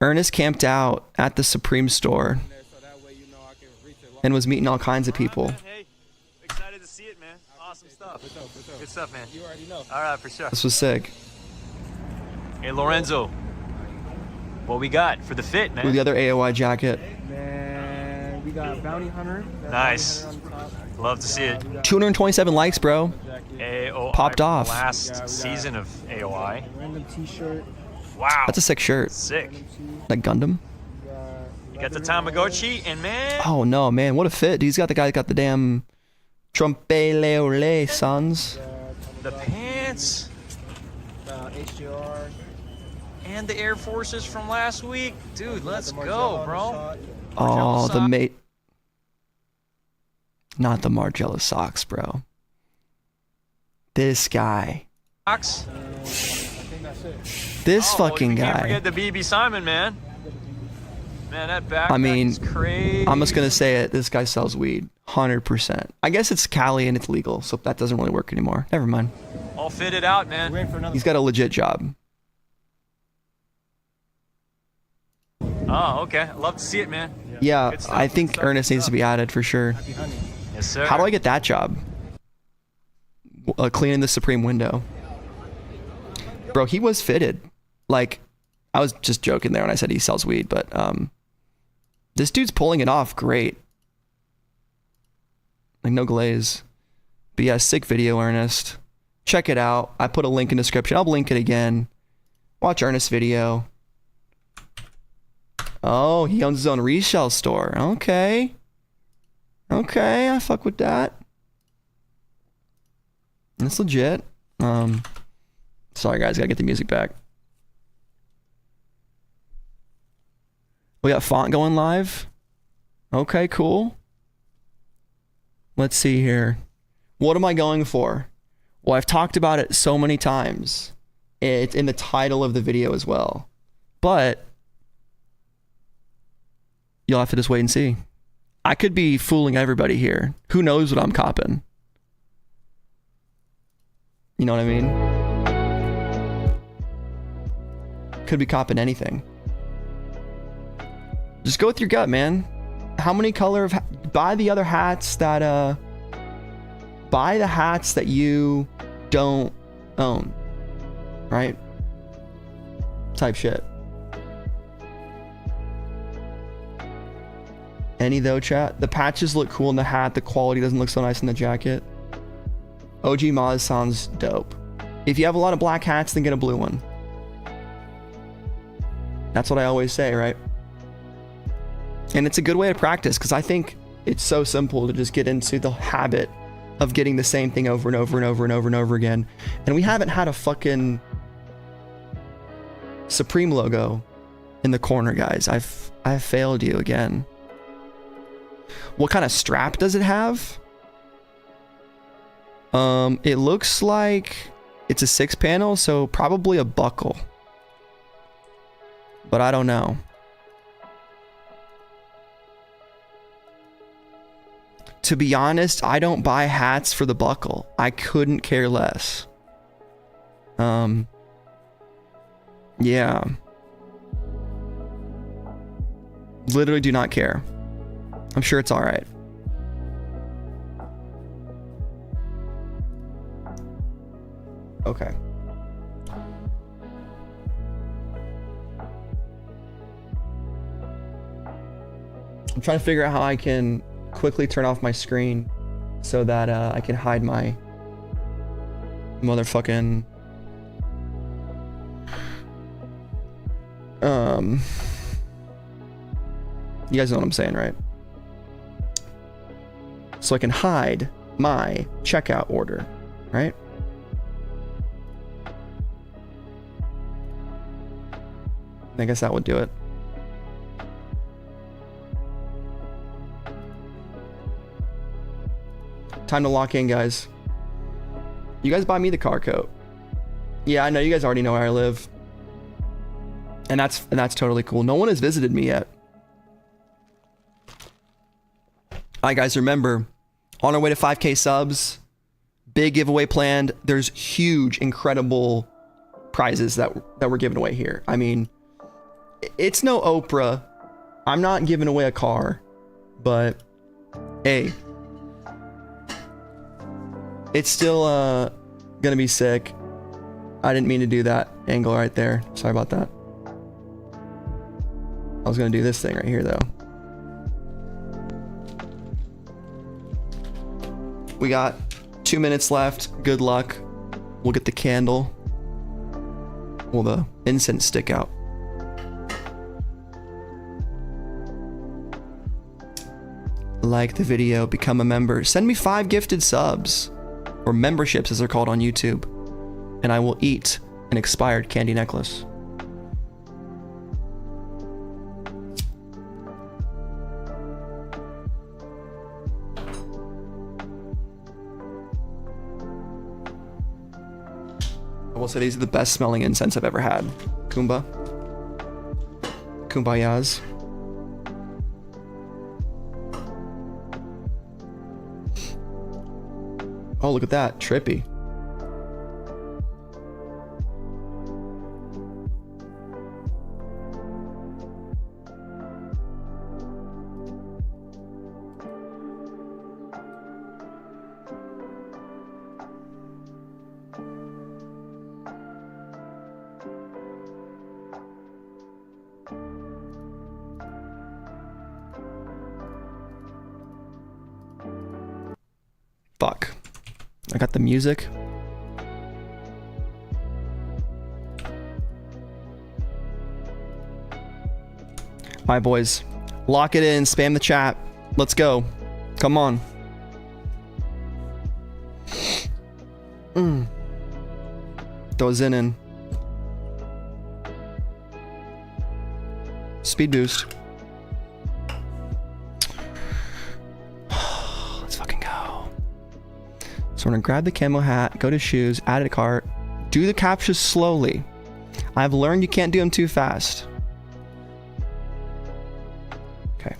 Ernest camped out at the Supreme store and was meeting all kinds of people. Hey, excited to see it, man. Awesome stuff. Good stuff, man. You already know. All right, for sure. This was sick. Hey, Lorenzo. What we got for the fit, man? With the other AOI jacket. Man, we got Bounty Hunter. Nice. Bounty Hunter on top. Love to see it. 227 likes, bro. AOI Popped from off. Last season of AOI. Random T-shirt. Wow. That's a sick shirt. Sick. Like Gundam. You got the Tamagotchi, and man. Oh no, man, what a fit. He's got the guy that got the damn Trumpeleole sons. The pants. HJR. And the Air Forces from last week. Dude, let's go, bro. Oh, the mate. Not the Margiela socks, bro. This guy. Socks. This Oh, fucking you can't guy. forget the BB Simon, man. Man, that backpack I mean, is crazy. I'm just gonna say it. This guy sells weed, 100%. I guess it's Cali and it's legal, so that doesn't really work anymore. Never mind. All fitted out, man. He's got a legit job. Oh, okay. Love to see it, man. Yeah, Good stuff, I good think stuff, Ernest good needs to stuff. be added for sure. Yes, sir. How do I get that job? Cleaning the Supreme window. Bro, he was fitted. Like, I was just joking there when I said he sells weed, but this dude's pulling it off great. Like, no glaze. But yeah, sick video, Ernest. Check it out. I put a link in the description. I'll link it again. Watch Ernest's video. Oh, he owns his own resale store. Okay. Okay, I fuck with that. That's legit. Sorry guys, gotta get the music back. We got font going live. Okay, cool. Let's see here. What am I going for? Well, I've talked about it so many times. It's in the title of the video as well. But you'll have to just wait and see. I could be fooling everybody here. Who knows what I'm copping? You know what I mean? Could be copping anything. Just go with your gut, man. How many color of buy the other hats that buy the hats that you don't own, right? Type shit. Any though, chat? The patches look cool in the hat. The quality doesn't look so nice in the jacket. OG Maz sounds dope. If you have a lot of black hats, then get a blue one. That's what I always say, right? And it's a good way to practice because I think it's so simple to just get into the habit of getting the same thing over and over and over and over and over again. And we haven't had a fucking Supreme logo in the corner, guys. I've failed you again. What kind of strap does it have? It looks like it's a 6-panel, so probably a buckle. But I don't know. To be honest, I don't buy hats for the buckle. I couldn't care less. Yeah. Literally do not care. I'm sure it's all right. Okay. I'm trying to figure out how I can quickly turn off my screen so that I can hide my motherfucking you guys know what I'm saying, right? So I can hide my checkout order, right? I guess that would do it. Time to lock in, guys. You guys buy me the car coat. Yeah, I know you guys already know where I live. And that's totally cool. No one has visited me yet. Alright guys, remember, on our way to 5K subs, big giveaway planned. There's huge, incredible prizes that we're giving away here. I mean, it's no Oprah. I'm not giving away a car, but hey, it's still gonna be sick. I didn't mean to do that angle right there. Sorry about that. I was gonna do this thing right here though. We got 2 minutes left. Good luck. We'll get the candle. Well, the incense stick out. Like the video, become a member. Send me 5 gifted subs, or memberships as they're called on YouTube, and I will eat an expired candy necklace. I will say these are the best smelling incense I've ever had. Kumbayas. Oh, look at that. Trippy. Fuck. I got the music. Alright, boys. Lock it in. Spam the chat. Let's go. Come on. Throw Zen in. Speed boost. Let's fucking go. So we're gonna grab the camo hat, go to shoes, add a cart, do the captures slowly. I've learned you can't do them too fast. Okay.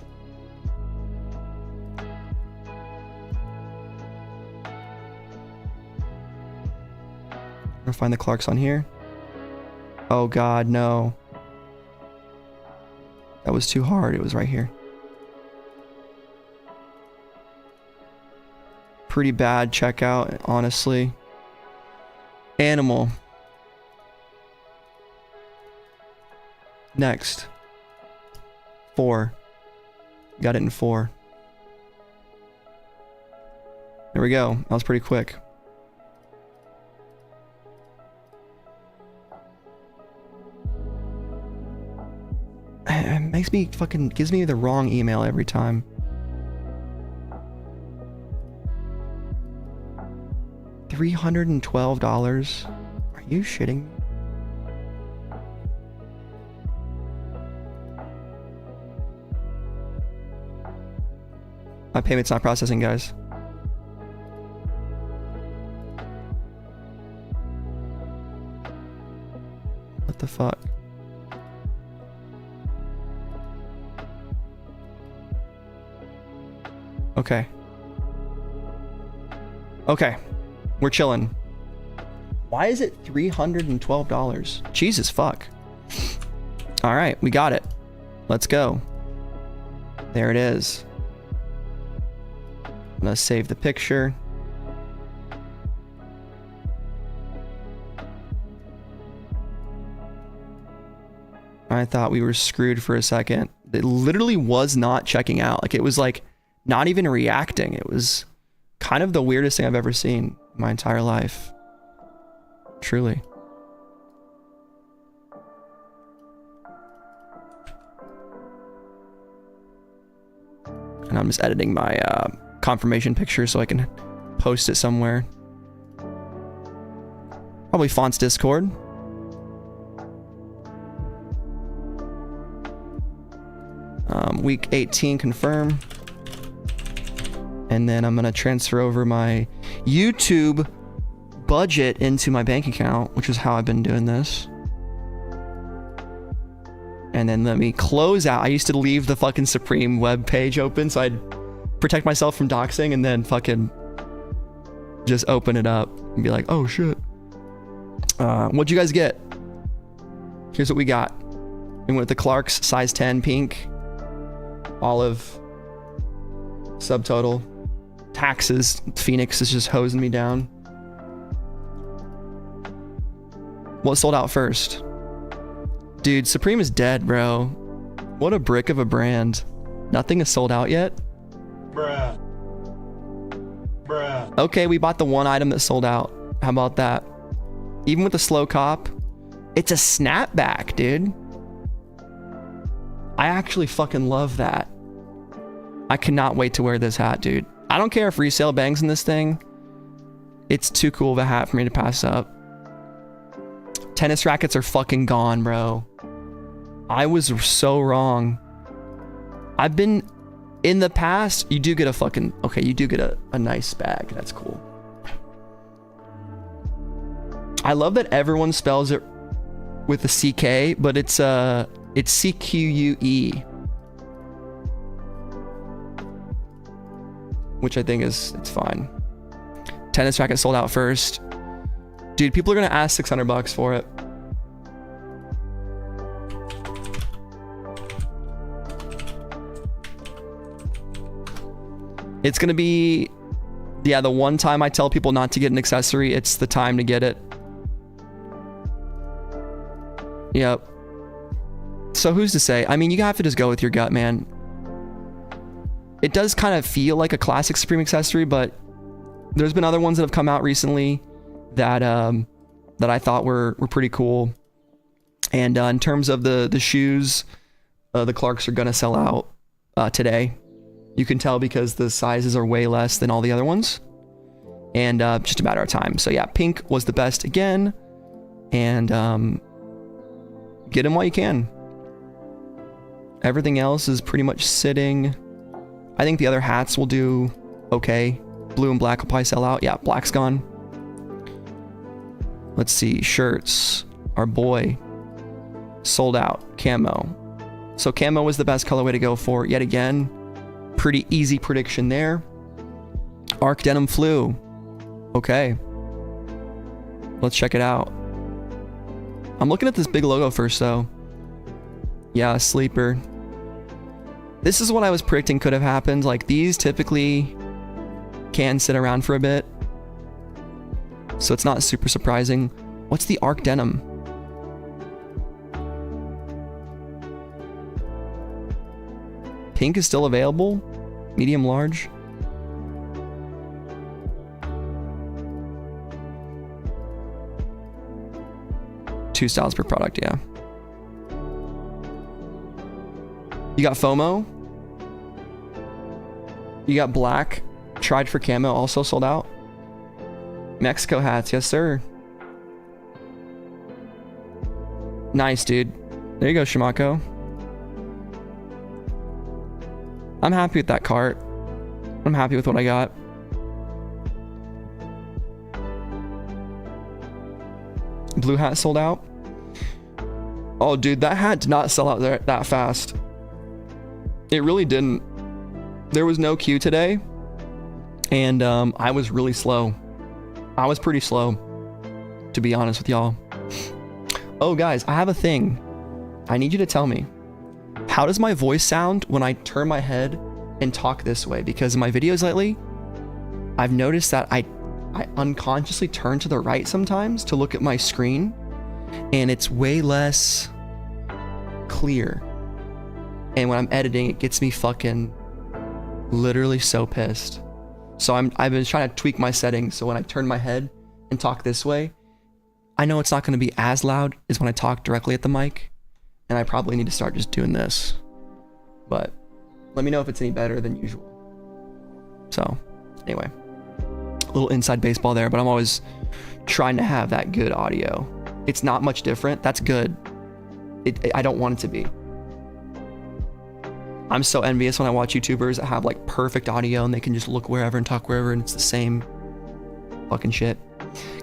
I'm gonna find the Clarks on here. Oh God, no. That was too hard. It was right here. Pretty bad checkout, honestly. Animal. Next. 4. Got it in 4. There we go. That was pretty quick. It makes me fucking, gives me the wrong email every time. $312? Are you shitting me? My payment's not processing, guys. What the fuck? Okay. Okay. We're chilling. Why is it $312? Jesus fuck. Alright, we got it. Let's go. There it is. I'm gonna save the picture. I thought we were screwed for a second. It literally was not checking out. Like, it was like not even reacting. It was kind of the weirdest thing I've ever seen in my entire life. Truly. And I'm just editing my confirmation picture so I can post it somewhere. Probably Fonts Discord. Week 18 confirm. And then I'm gonna transfer over my YouTube budget into my bank account, which is how I've been doing this. And then let me close out. I used to leave the fucking Supreme web page open so I'd protect myself from doxing, and then fucking just open it up and be like, oh shit. What'd you guys get? Here's what we got. We went with the Clarks, size 10, pink, olive, subtotal, taxes. Phoenix is just hosing me down. What sold out first? Dude, Supreme is dead, bro. What a brick of a brand. Nothing is sold out yet? Bruh. Okay, we bought the one item that sold out. How about that? Even with the slow cop, it's a snapback, dude. I actually fucking love that. I cannot wait to wear this hat, dude. I don't care if resale bangs in this thing. It's too cool of a hat for me to pass up. Tennis rackets are fucking gone, bro. I was so wrong. I've been, in the past, you do get a fucking, okay, you do get a nice bag. That's cool. I love that everyone spells it with a CK, but it's CQUE. Which I think it's fine. Tennis racket sold out first. Dude, people are gonna ask $600 for it. It's gonna be, yeah, the one time I tell people not to get an accessory, it's the time to get it. Yep. So who's to say? I mean, you have to just go with your gut, man. It does kind of feel like a classic Supreme accessory, but there's been other ones that have come out recently that that I thought were pretty cool. And in terms of the shoes, the Clarks are gonna sell out today. You can tell because the sizes are way less than all the other ones, and just a matter of time. So yeah, pink was the best again, and get them while you can. Everything else is pretty much sitting. I think the other hats will do okay. Blue and black will probably sell out. Yeah, black's gone. Let's see, shirts. Our boy sold out. Camo. So camo was the best colorway to go for yet again. Pretty easy prediction there. Arc denim flew. Okay. Let's check it out. I'm looking at this big logo first though. Yeah, sleeper. This is what I was predicting could have happened. Like, these typically can sit around for a bit, so it's not super surprising. What's the arc denim? Pink is still available. Medium, large. Two styles per product, yeah. You got FOMO. You got black. Tried for camo, also sold out. Mexico hats, yes sir. Nice, dude. There you go, Shimako. I'm happy with that cart. I'm happy with what I got. Blue hat sold out. Oh, dude, that hat did not sell out there that fast. It really didn't. There was no queue today, and I was really slow. I was pretty slow, to be honest with y'all. Oh, guys, I have a thing. I need you to tell me. How does my voice sound when I turn my head and talk this way? Because in my videos lately, I've noticed that I unconsciously turn to the right sometimes to look at my screen, and it's way less clear. And when I'm editing, it gets me fucking literally so pissed. So I've been trying to tweak my settings. So when I turn my head and talk this way, I know it's not going to be as loud as when I talk directly at the mic. And I probably need to start just doing this. But let me know if it's any better than usual. So anyway, a little inside baseball there, but I'm always trying to have that good audio. It's not much different. That's good. I don't want it to be. I'm so envious when I watch YouTubers that have like perfect audio and they can just look wherever and talk wherever and it's the same fucking shit.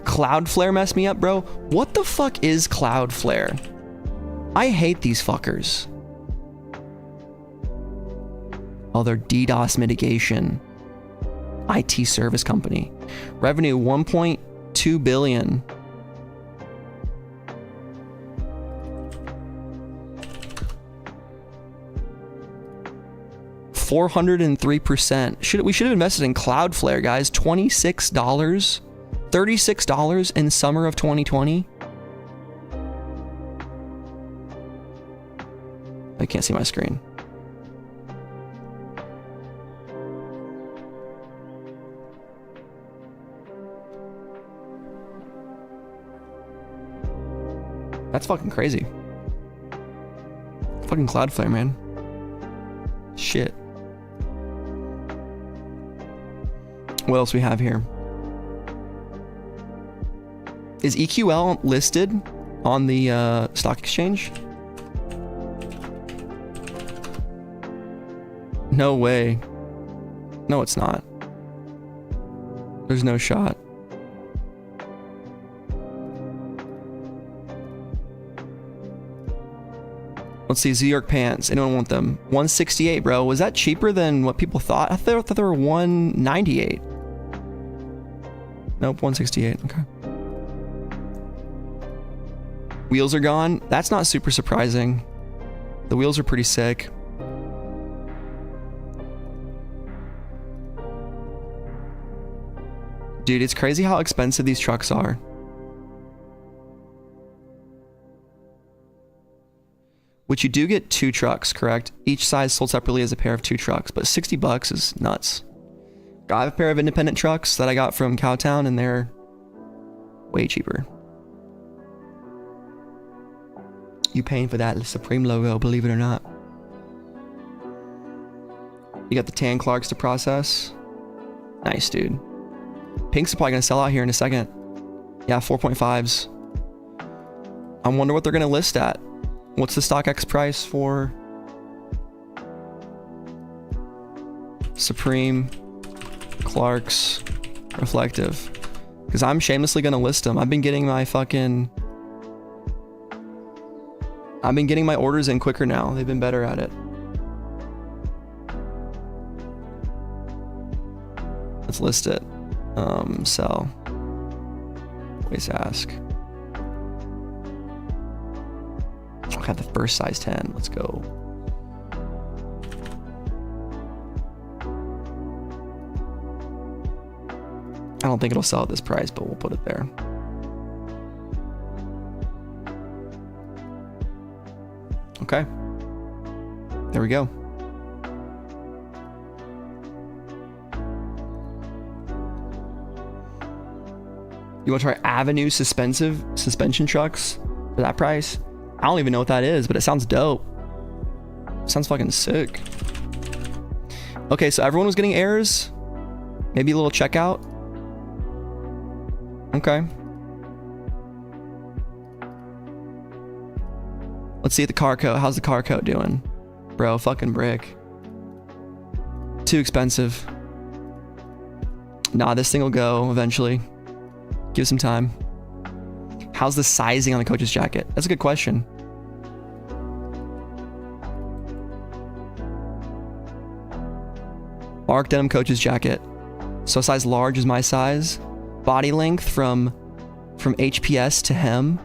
Cloudflare messed me up, bro. What the fuck is Cloudflare? I hate these fuckers. Oh, they're DDoS mitigation. IT service company. Revenue 1.2 billion. $403%. We should have invested in Cloudflare, guys. $26, $36 in summer of 2020. I can't see my screen. That's fucking crazy. Fucking Cloudflare, man. Shit. What else we have here? Is EQL listed on the stock exchange? No way. No, it's not. There's no shot. Let's see, New York pants. Anyone want them? 168, bro. Was that cheaper than what people thought? I thought they were 198. Nope, 168. Okay. Wheels are gone. That's not super surprising. The wheels are pretty sick. Dude, it's crazy how expensive these trucks are. Which you do get 2 trucks, correct? Each size sold separately as a pair of 2 trucks, but $60 is nuts. I have a pair of independent trucks that I got from Cowtown, and they're way cheaper. You paying for that Supreme logo, believe it or not. You got the tan Clarks to process. Nice, dude. Pink's probably gonna sell out here in a second. Yeah, 4.5s. I wonder what they're gonna list at. What's the StockX price for Supreme Clarks Reflective? Because I'm shamelessly gonna list them. I've been getting my orders in quicker now. They've been better at it. Let's list it. Sell. Always ask. I have the first size 10. Let's go. I don't think it'll sell at this price, but we'll put it there. Okay. There we go. You want to try Avenue suspension trucks for that price? I don't even know what that is, but it sounds dope. Sounds fucking sick. Okay, so everyone was getting errors. Maybe a little checkout. Okay. Let's see at the car coat. How's the car coat doing? Bro, fucking brick. Too expensive. Nah, this thing will go eventually. Give some time. How's the sizing on the coach's jacket? That's a good question. Arc denim coach's jacket. So size large is my size. Body length from HPS to hem.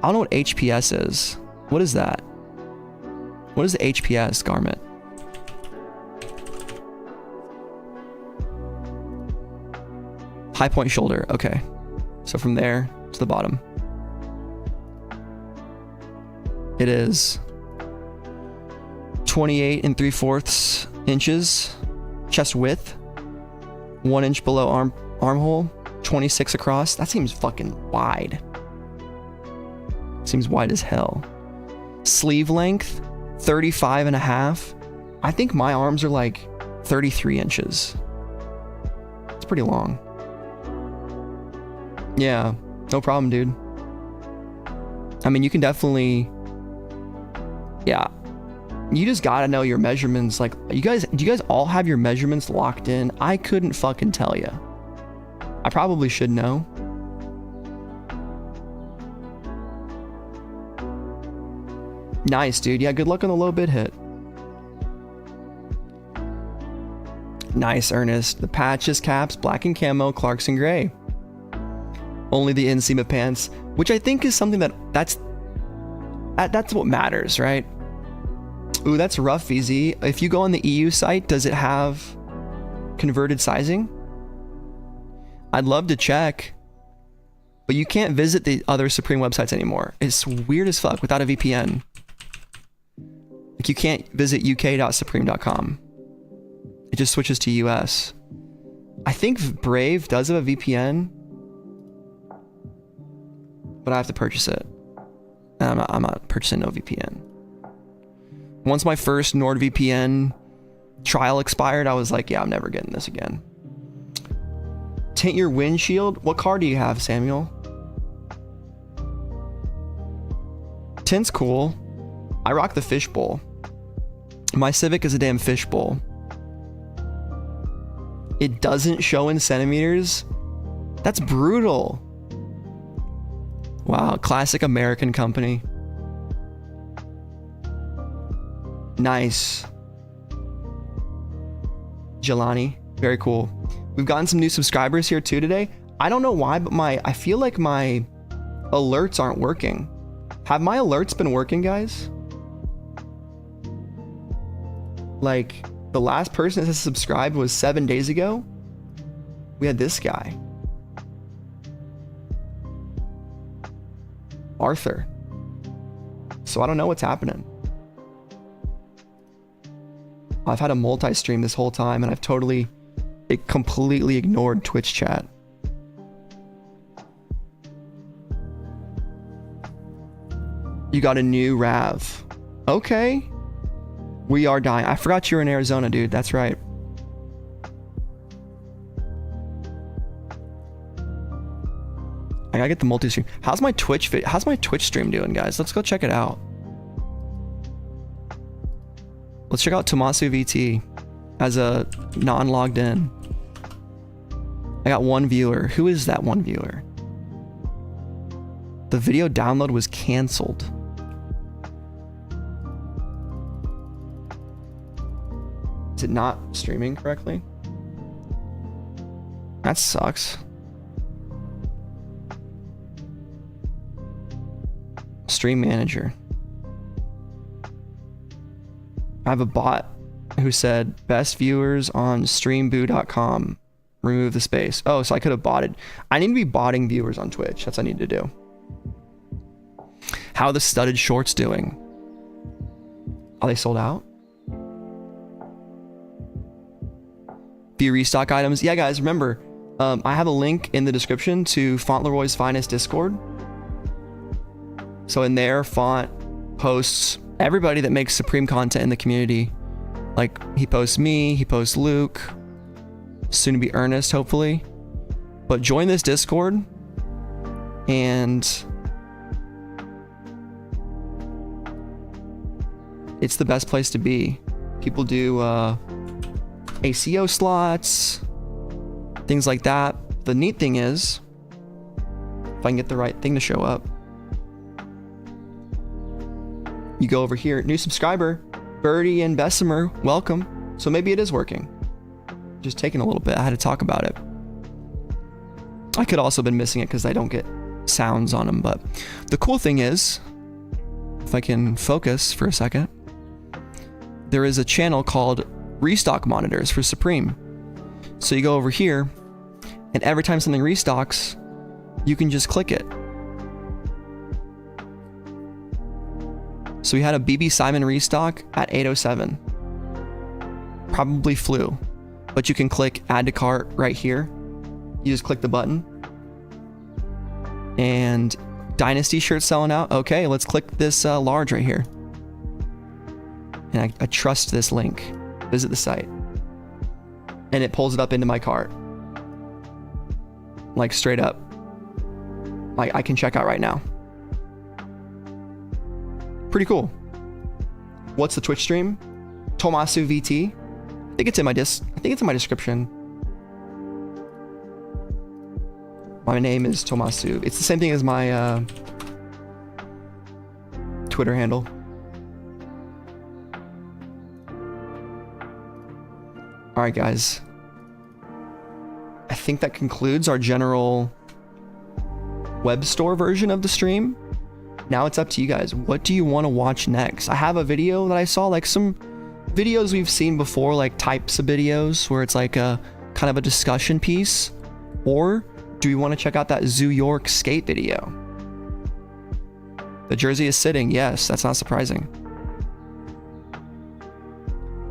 I don't know what HPS is. What is that? What is the HPS garment? High point shoulder. Okay. So from there to the bottom. It is 28 and 3/4 inches chest width, 1 inch below armhole, 26 across. That seems fucking wide. Seems wide as hell. Sleeve length, 35 and a half. I think my arms are like 33 inches. It's pretty long. Yeah, no problem, dude. I mean, you can definitely, yeah. You just gotta know your measurements. Like, do you guys all have your measurements locked in? I couldn't fucking tell you. I probably should know. Nice, dude. Yeah, good luck on the low bid hit. Nice, Ernest. The patches, caps, black and camo, Clarkson gray. Only the inseam of pants, which I think is something that's what matters, right? Ooh, that's rough, VZ. If you go on the EU site, does it have converted sizing? I'd love to check, but you can't visit the other Supreme websites anymore. It's weird as fuck without a VPN. Like, you can't visit uk.supreme.com. It just switches to US. I think Brave does have a VPN, but I have to purchase it. And I'm not purchasing no VPN. Once my first NordVPN trial expired, I was like, yeah, I'm never getting this again. Tint your windshield. What car do you have, Samuel? Tint's cool. I rock the fishbowl. My Civic is a damn fishbowl. It doesn't show in centimeters. That's brutal. Wow, classic American company. Nice. Jelani, very cool. We've gotten some new subscribers here too today. I don't know why, but I feel like my alerts aren't working. Have my alerts been working, guys? Like, the last person that has subscribed was 7 days ago. We had this guy. Arthur. So I don't know what's happening. I've had a multi-stream this whole time and I've completely ignored Twitch chat. You got a new RAV. Okay. We are dying. I forgot you were in Arizona, dude. That's right. I gotta get the multi-stream. How's my Twitch stream doing, guys? Let's go check it out. Let's check out Tommaso VT as a non-logged in. I got one viewer. Who is that one viewer? The video download was canceled. Is it not streaming correctly? That sucks. Stream manager. I have a bot who said best viewers on streamboo.com. Remove the space. Oh, so I could have botted. I need to be botting viewers on Twitch. That's what I need to do. How are the studded shorts doing? Are they sold out? Few restock items. Yeah, guys, remember, I have a link in the description to Fauntleroy's Finest Discord. So in there, Font posts everybody that makes Supreme content in the community. Like, he posts me, he posts Luke, soon to be Ernest, hopefully. But join this Discord, and it's the best place to be. People do ACO slots, things like that. The neat thing is, if I can get the right thing to show up, you go over here, new subscriber, Birdie and Bessemer, welcome. So maybe it is working. Just taking a little bit. I had to talk about it. I could also have been missing it because I don't get sounds on them. But the cool thing is, if I can focus for a second, there is a channel called Restock Monitors for Supreme. So you go over here, and every time something restocks, you can just click it. So we had a BB Simon restock at 807. Probably flew, but you can click add to cart right here. You just click the button. And Dynasty shirt selling out. Okay, let's click this large right here. And I trust this link. Visit the site. And it pulls it up into my cart. Like straight up. Like I can check out right now. Pretty cool. What's the Twitch stream? Tomasu VT. I think it's in my description. My name is Tomasu. It's the same thing as my Twitter handle. All right, guys. I think that concludes our general web store version of the stream. Now it's up to you guys. What do you want to watch next? I have a video that I saw, like some videos we've seen before, like types of videos where it's like a kind of a discussion piece. Or do we want to check out that Zoo York skate video? The jersey is sitting. Yes, that's not surprising.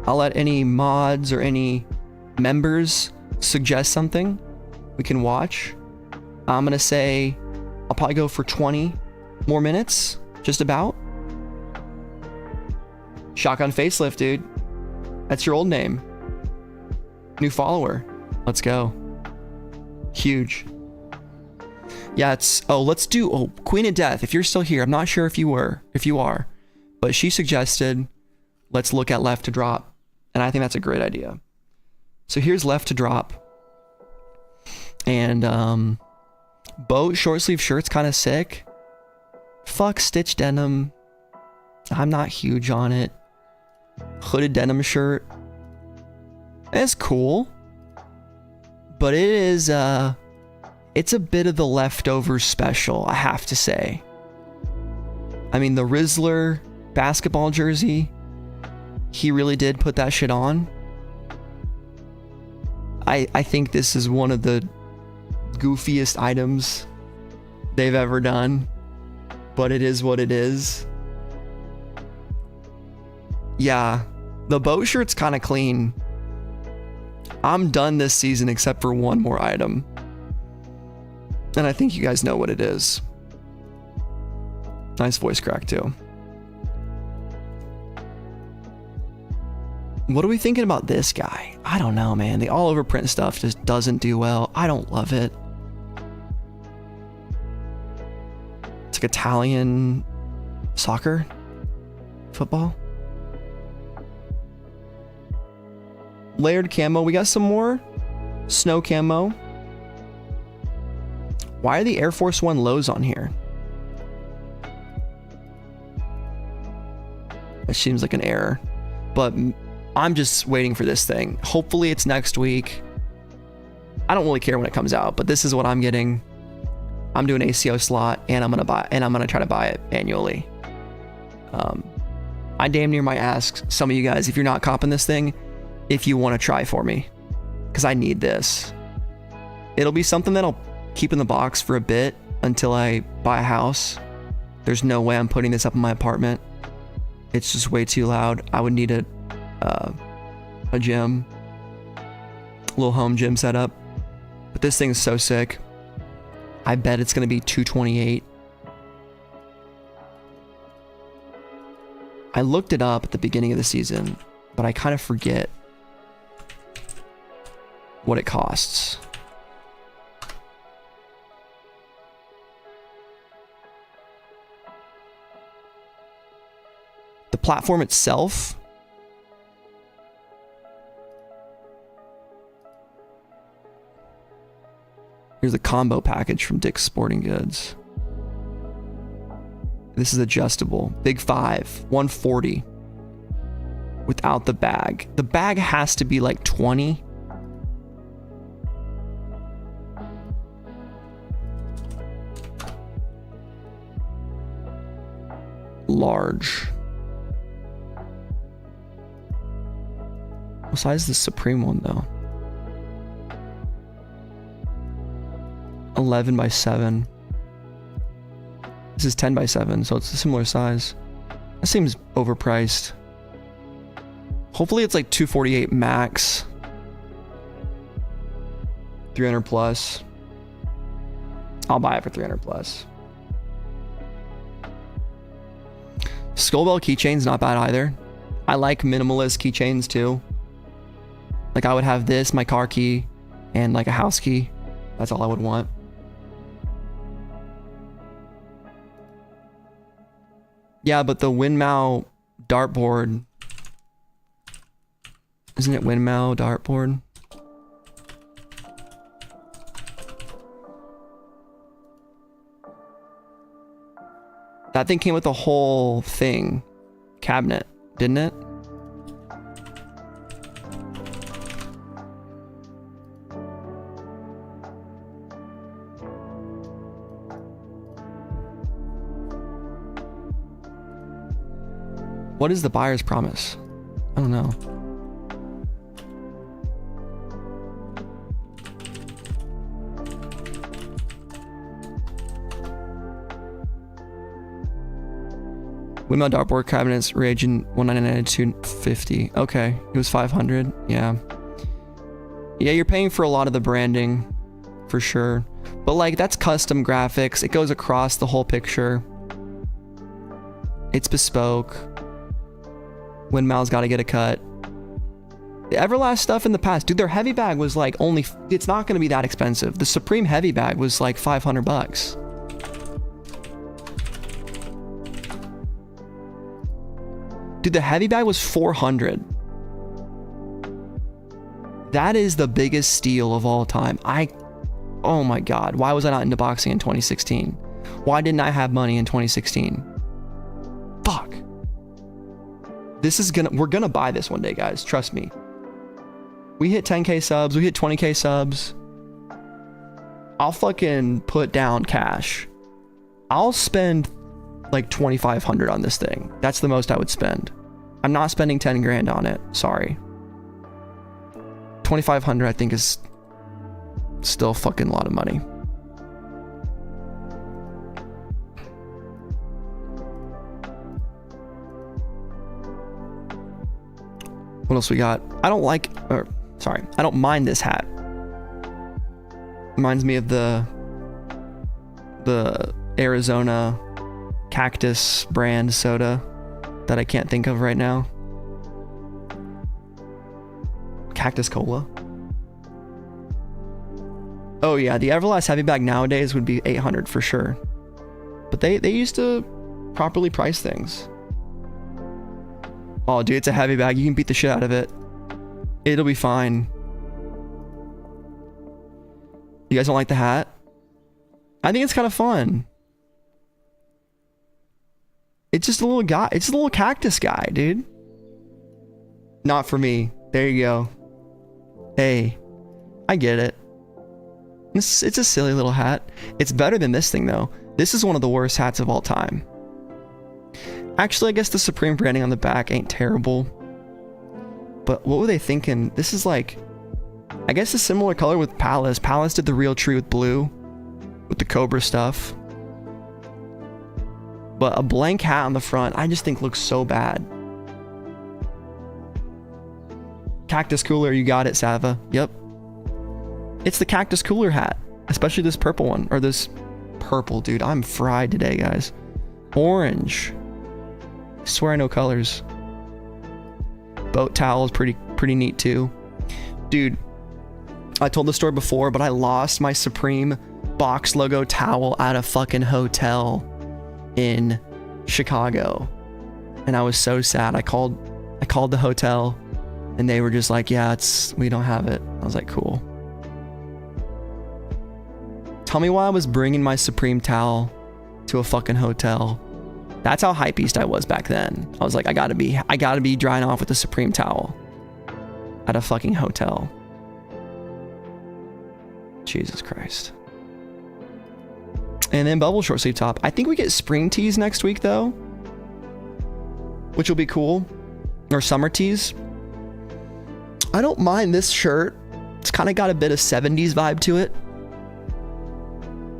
I'll let any mods or any members suggest something we can watch. I'm gonna say I'll probably go for 20 more minutes, just about. Shotgun Facelift, dude. That's your old name. New follower. Let's go. Huge. Yeah, let's do Queen of Death. If you're still here, I'm not sure if you are, but she suggested let's look at Left to Drop. And I think that's a great idea. So here's Left to Drop. And boat short sleeve shirt's kind of sick. Fuck stitch denim. I'm not huge on it. Hooded denim shirt. It's cool. But it is it's a bit of the leftovers special, I have to say. I mean, the Rizzler basketball jersey, he really did put that shit on. I think this is one of the goofiest items they've ever done, but it is what it is. Yeah, the boat shirt's kind of clean. I'm done this season except for one more item. And I think you guys know what it is. Nice voice crack too. What are we thinking about this guy? I don't know, man. The all over print stuff just doesn't do well. I don't love it. It's like Italian soccer, football. Layered camo. We got some more snow camo. Why are the Air Force One lows on here? It seems like an error, but I'm just waiting for this thing. Hopefully it's next week. I don't really care when it comes out, but this is what I'm getting. I'm doing ACO slot, and I'm gonna try to buy it annually. I damn near might ask some of you guys, if you're not copping this thing, if you want to try for me, because I need this. It'll be something that I'll keep in the box for a bit until I buy a house. There's no way I'm putting this up in my apartment. It's just way too loud. I would need a gym, a little home gym setup. But this thing is so sick. I bet it's gonna be $228. I looked it up at the beginning of the season, but I kind of forget what it costs. The platform itself, here's a combo package from Dick's Sporting Goods. This is adjustable. Big 5, $140 without the bag. The bag has to be like $20. Large. What size is the Supreme one though? 11 by 7. This is 10 by 7, so it's a similar size. That seems overpriced. Hopefully it's like 248 max. 300 plus. I'll buy it for 300 plus. Skullbell keychain's not bad either. I like minimalist keychains too. Like I would have this, my car key, and like a house key. That's all I would want. Yeah, but the Winmau dartboard. Isn't it Winmau dartboard? That thing came with the whole thing. Cabinet, didn't it? What is the buyer's promise? I don't know. Winmau dartboard cabinets ranging 199 to 250. Okay, it was 500. Yeah. Yeah, you're paying for a lot of the branding, for sure. But like, that's custom graphics. It goes across the whole picture. It's bespoke. Winmau's got to get a cut. The Everlast stuff in the past, dude, their heavy bag was like only, it's not going to be that expensive. The Supreme heavy bag was like 500 bucks. Dude, the heavy bag was 400. That is the biggest steal of all time. Oh my God. Why was I not into boxing in 2016? Why didn't I have money in 2016? Fuck. We're gonna buy this one day, guys. Trust me. We hit 10K subs. We hit 20K subs. I'll fucking put down cash. I'll spend like 2,500 on this thing. That's the most I would spend. I'm not spending 10 grand on it. Sorry. 2,500 I think is still a fucking lot of money. What else we got? I don't mind this hat. Reminds me of the Arizona Cactus brand soda that I can't think of right now. Cactus Cola. Oh yeah, the Everlast heavy bag nowadays would be 800 for sure. But they used to properly price things. Oh dude, it's a heavy bag. You can beat the shit out of it. It'll be fine. You guys don't like the hat? I think it's kind of fun. It's just a little guy. It's a little cactus guy, dude. Not for me. There you go. Hey, I get it. It's a silly little hat. It's better than this thing though. This is one of the worst hats of all time. Actually, I guess the Supreme branding on the back ain't terrible. But what were they thinking? This is like, I guess a similar color with Palace. Palace did the real tree with blue, with the Cobra stuff. But a blank hat on the front, I just think looks so bad. Cactus Cooler, you got it, Sava. Yep. It's the Cactus Cooler hat. Especially this purple one. Or this purple, dude. I'm fried today, guys. Orange. I swear I know colors. Boat towel is pretty neat too. Dude, I told the story before, but I lost my Supreme box logo towel at a fucking hotel in Chicago. And I was so sad. I called the hotel and they were just like, yeah, we don't have it. I was like, cool. Tell me why I was bringing my Supreme towel to a fucking hotel. That's how hypebeast I was back then. I was like, I gotta be drying off with the Supreme towel at a fucking hotel. Jesus Christ. And then bubble short sleeve top. I think we get spring tees next week though, which will be cool. Or summer tees. I don't mind this shirt. It's kind of got a bit of 70s vibe to it.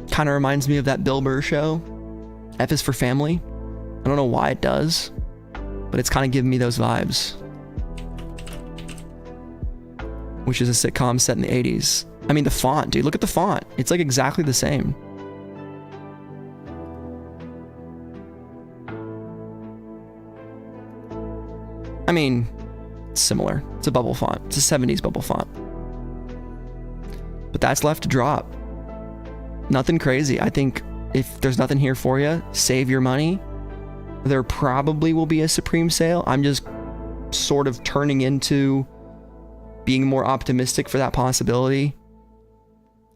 Kind of reminds me of that Bill Burr show. F is for Family. I don't know why it does. but it's kind of giving me those vibes. Which is a sitcom set in the 80s. I mean, the font, dude, look at the font. It's like exactly the same. I mean, similar. It's a bubble font. It's a 70s bubble font. But that's left to drop. Nothing crazy. I think if there's nothing here for you, save your money. There probably will be a Supreme sale. I'm just sort of turning into being more optimistic for that possibility.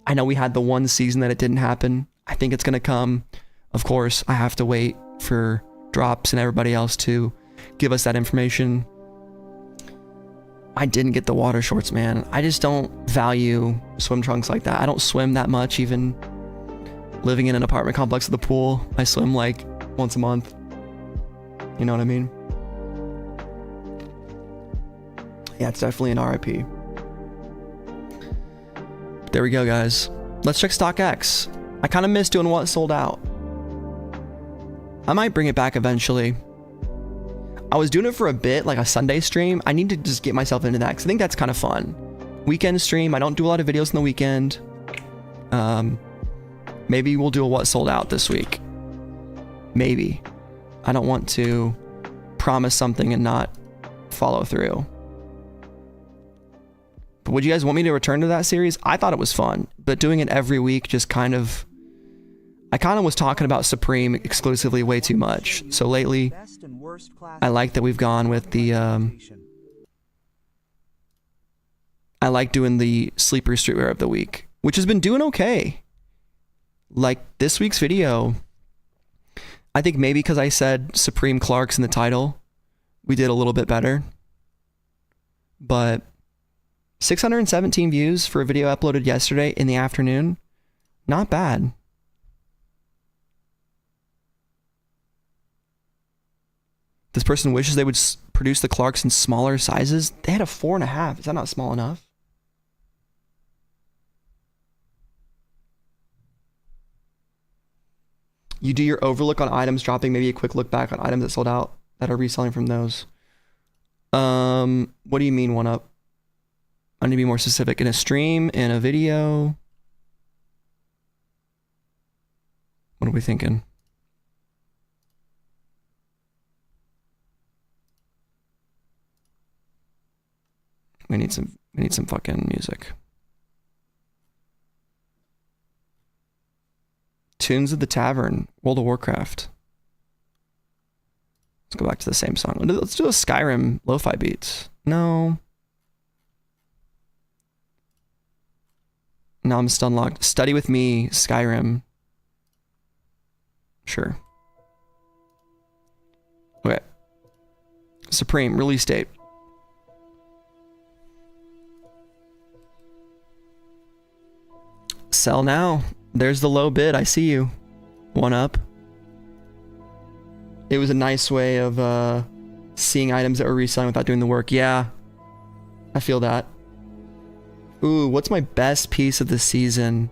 I know we had the one season that it didn't happen. I think it's going to come. Of course, I have to wait for Drops and everybody else to give us that information. I didn't get the water shorts, man. I just don't value swim trunks like that. I don't swim that much, even living in an apartment complex with a pool. I swim like once a month. You know what I mean? Yeah, it's definitely an RIP. There we go, guys. Let's check StockX. I kind of miss doing what sold out. I might bring it back eventually. I was doing it for a bit, like a Sunday stream. I need to just get myself into that because I think that's kind of fun. Weekend stream. I don't do a lot of videos in the weekend. Maybe we'll do a what sold out this week. Maybe. I don't want to promise something and not follow through. But would you guys want me to return to that series? I thought it was fun, but doing it every week just kind of... I kind of was talking about Supreme exclusively way too much. So lately, I like that we've gone with the... I like doing the Sleeper Streetwear of the Week, which has been doing okay. Like this week's video, I think maybe because I said Supreme Clarks in the title, we did a little bit better. But 617 views for a video uploaded yesterday in the afternoon, not bad. This person wishes they would produce the Clarks in smaller sizes. They had a 4.5. Is that not small enough? You do your overlook on items dropping, maybe a quick look back on items that sold out that are reselling from those. What do you mean, one up? I need to be more specific. In a stream, in a video. What are we thinking? We need some fucking music. Tunes of the Tavern, World of Warcraft. Let's go back to the same song. Let's do a Skyrim lo-fi beats. No. No, I'm still unlocked. Study with me, Skyrim. Sure. Okay. Supreme, release date. Sell now. There's the low bid. I see you. One up. It was a nice way of seeing items that were reselling without doing the work. Yeah. I feel that. Ooh, what's my best piece of the season?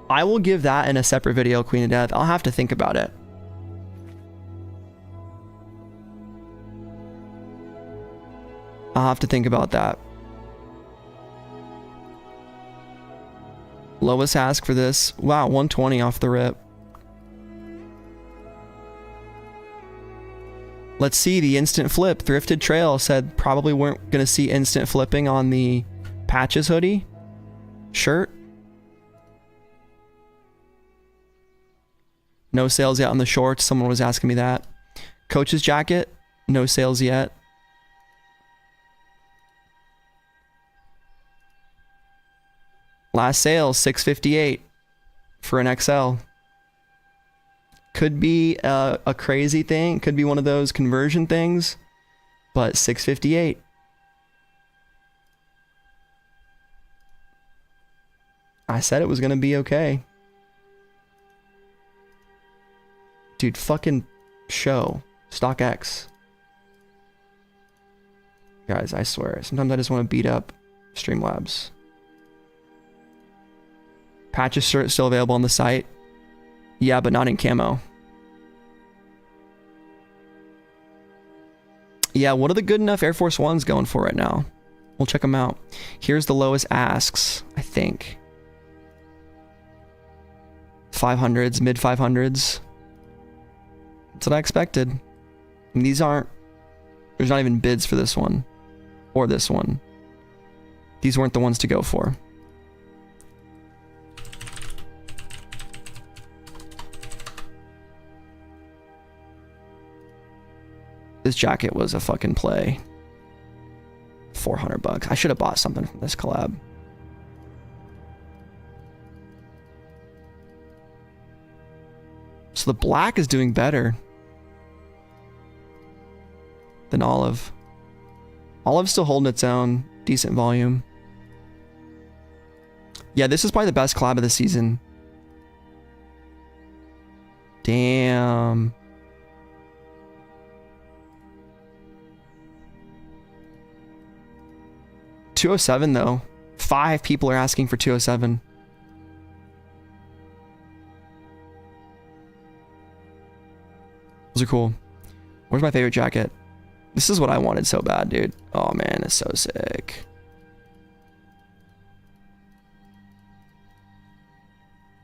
I will give that in a separate video, Queen of Death. I'll have to think about it. I'll have to think about that. Lowest ask for this. Wow, 120 off the rip. Let's see the instant flip. Thrifted Trail said probably weren't going to see instant flipping on the Patches hoodie. Shirt. No sales yet on the shorts. Someone was asking me that. Coach's jacket. No sales yet. Last sale, $658 for an XL. Could be a crazy thing. Could be one of those conversion things. But $658. I said it was going to be okay. Dude, fucking show. StockX. Guys, I swear. Sometimes I just want to beat up Streamlabs. Patches shirt still available on the site. Yeah, but not in camo. Yeah, what are the good enough Air Force Ones going for right now? We'll check them out. Here's the lowest asks, I think. 500s, mid 500s. That's what I expected. And these aren't, there's not even bids for this one or this one. These weren't the ones to go for. This jacket was a fucking play. 400 bucks. I should have bought something from this collab. So the black is doing better than olive. Olive's still holding its own. Decent volume. Yeah, this is probably the best collab of the season. Damn. $207 though. 5 people are asking for $207. Those are cool. Where's my favorite jacket? This is what I wanted so bad, dude. Oh man, it's so sick.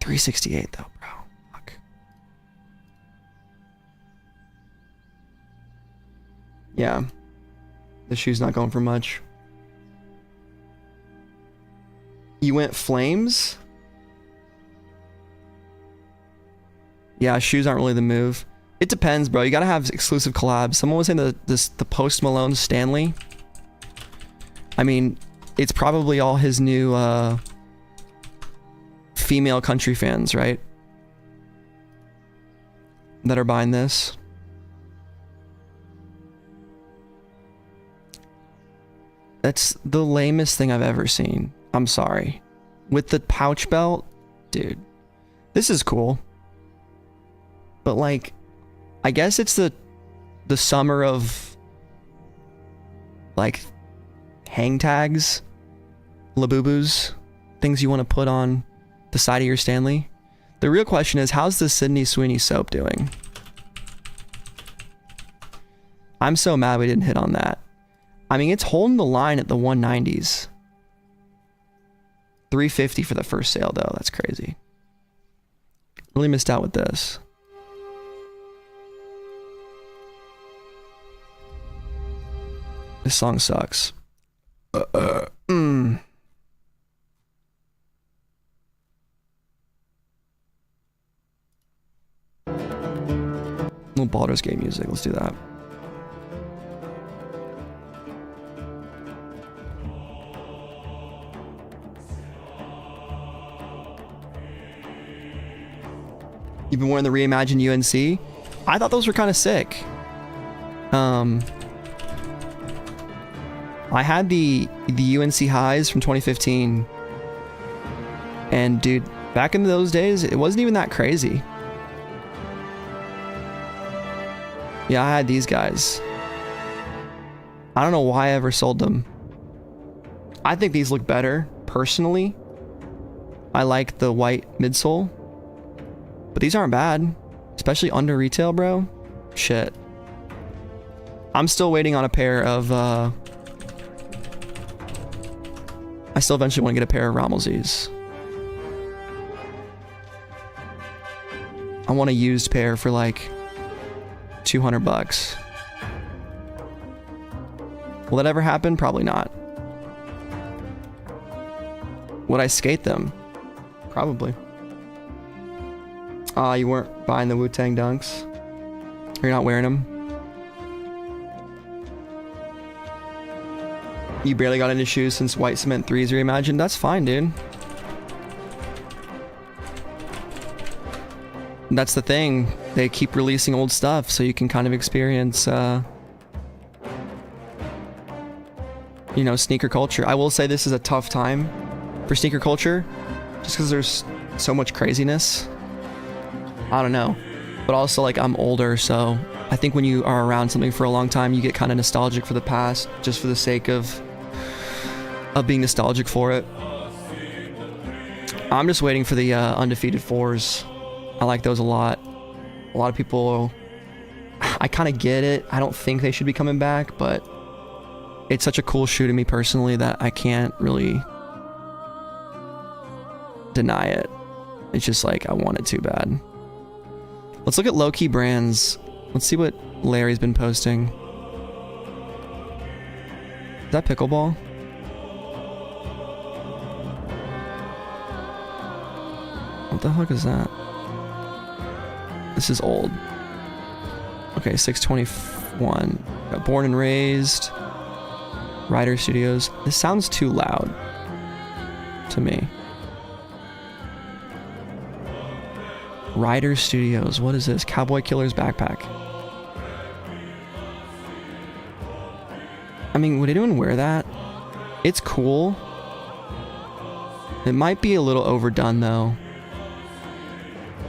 $368 though, bro. Fuck. Yeah. The shoe's not going for much. You went flames? Yeah, shoes aren't really the move. It depends, bro. You gotta have exclusive collabs. Someone was saying the Post Malone Stanley. I mean, it's probably all his new female country fans, right? That are buying this. That's the lamest thing I've ever seen. I'm sorry. With the pouch belt, dude. This is cool. But like, I guess it's the summer of like hang tags, labubus, things you want to put on the side of your Stanley. The real question is, how's the Sydney Sweeney soap doing? I'm so mad we didn't hit on that. I mean, it's holding the line at the 190s. $350 for the first sale though. That's crazy. Really missed out with this. This song sucks. Little Baldur's Gate music. Let's do that. You've been wearing the reimagined UNC? I thought those were kind of sick. I had the UNC highs from 2015. And dude, back in those days, it wasn't even that crazy. Yeah, I had these guys. I don't know why I ever sold them. I think these look better, personally. I like the white midsole. But these aren't bad. Especially under retail, bro. Shit. I'm still waiting on a pair of, I still eventually want to get a pair of Rommelsies. I want a used pair for like 200 bucks. Will that ever happen? Probably not. Would I skate them? Probably. You weren't buying the Wu-Tang Dunks? Or you're not wearing them? You barely got into shoes since White Cement 3's reimagined? That's fine, dude. That's the thing. They keep releasing old stuff so you can kind of experience, you know, sneaker culture. I will say this is a tough time for sneaker culture just because there's so much craziness. I don't know. But also, like, I'm older, so I think when you are around something for a long time, you get kind of nostalgic for the past just for the sake of being nostalgic for it. I'm just waiting for the undefeated 4s. I like those a lot. A lot of people, I kind of get it. I don't think they should be coming back, but it's such a cool shoe to me personally that I can't really deny it. It's just like, I want it too bad. Let's look at low-key brands. Let's see what Larry's been posting. Is that pickleball? What the fuck is that? This is old. Okay, 621. Got Born and Raised. Rider Studios. This sounds too loud to me. Rider Studios. What is this? Cowboy Killer's backpack. I mean, would anyone wear that? It's cool. It might be a little overdone though.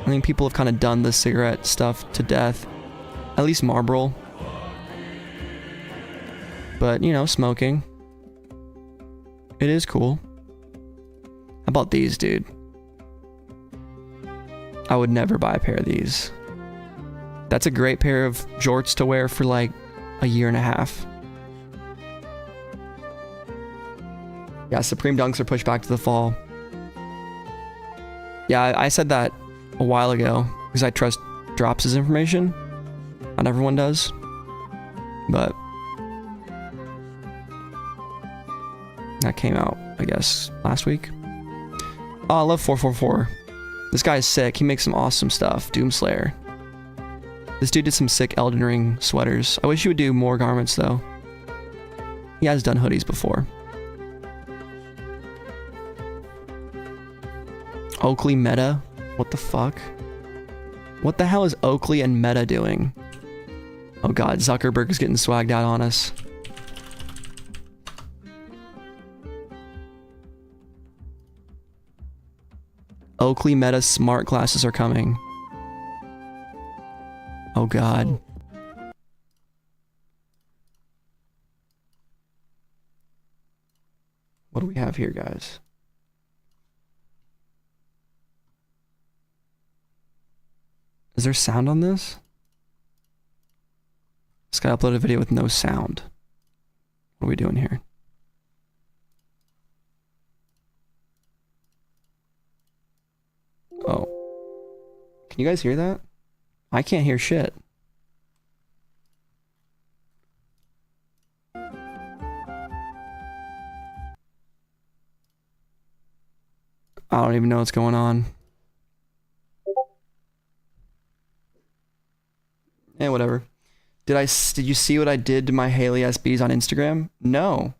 I think people have kind of done the cigarette stuff to death. At least Marlboro. But, you know, smoking. It is cool. How about these, dude? I would never buy a pair of these. That's a great pair of jorts to wear for like a year and a half. Yeah, Supreme Dunks are pushed back to the fall. Yeah, I said that a while ago because I trust Drops' information. Not everyone does. But that came out, I guess, last week. Oh, I love 444. This guy is sick. He makes some awesome stuff. Doomslayer. This dude did some sick Elden Ring sweaters. I wish he would do more garments, though. He has done hoodies before. Oakley Meta? What the fuck? What the hell is Oakley and Meta doing? Oh god, Zuckerberg is getting swagged out on us. Oakley Meta smart glasses are coming. Oh god. What do we have here, guys? Is there sound on this? This guy uploaded a video with no sound. What are we doing here? Oh. Can you guys hear that? I can't hear shit. I don't even know what's going on. Eh, whatever. Did you see what I did to my Haley SBs on Instagram? No.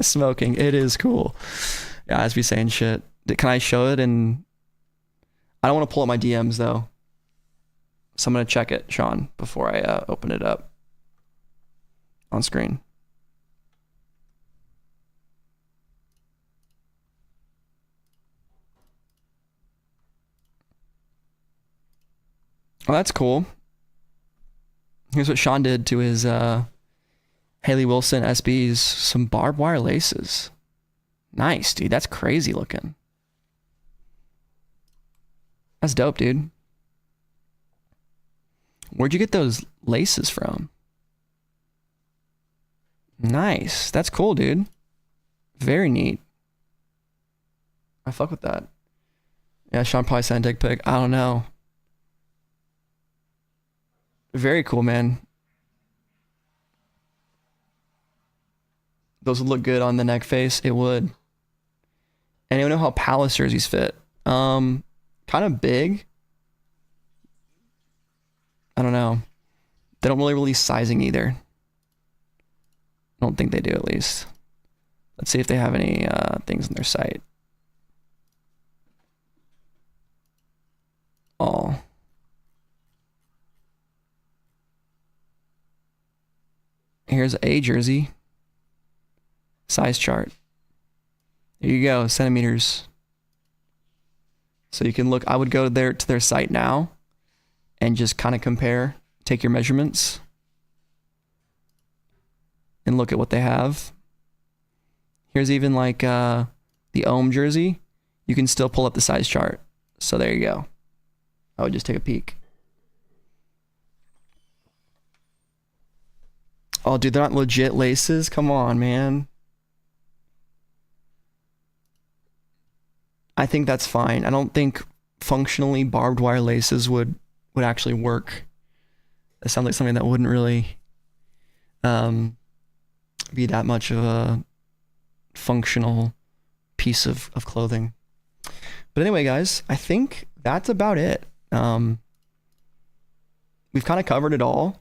Smoking. It is cool. Yeah, as we saying shit. Can I show it? And I don't want to pull up my DMs though. So I'm going to check it, Sean, before I open it up on screen. Oh, that's cool. Here's what Sean did to his Haley Wilson SBs. Some barbed wire laces. Nice, dude. That's crazy looking. That's dope, dude. Where'd you get those laces from? Nice. That's cool, dude. Very neat. I fuck with that. Yeah, Sean probably sent a dick pic. I don't know. Very cool, man. Those would look good on the neck face. It would. Anyone know how Palace jerseys fit? Kind of big. I don't know. They don't really release sizing either. I don't think they do, at least. Let's see if they have any things on their site. Oh. Here's a jersey. Size chart. There you go, centimeters. So you can look, I would go there to their site now and just kind of compare, take your measurements and look at what they have. Here's even like the Ohm jersey. You can still pull up the size chart So there you go. I would just take a peek. Oh, dude, they're not legit laces? Come on, man. I think that's fine. I don't think functionally barbed wire laces would actually work. That sounds like something that wouldn't really be that much of a functional piece of clothing. But anyway, guys, I think that's about it. We've kind of covered it all.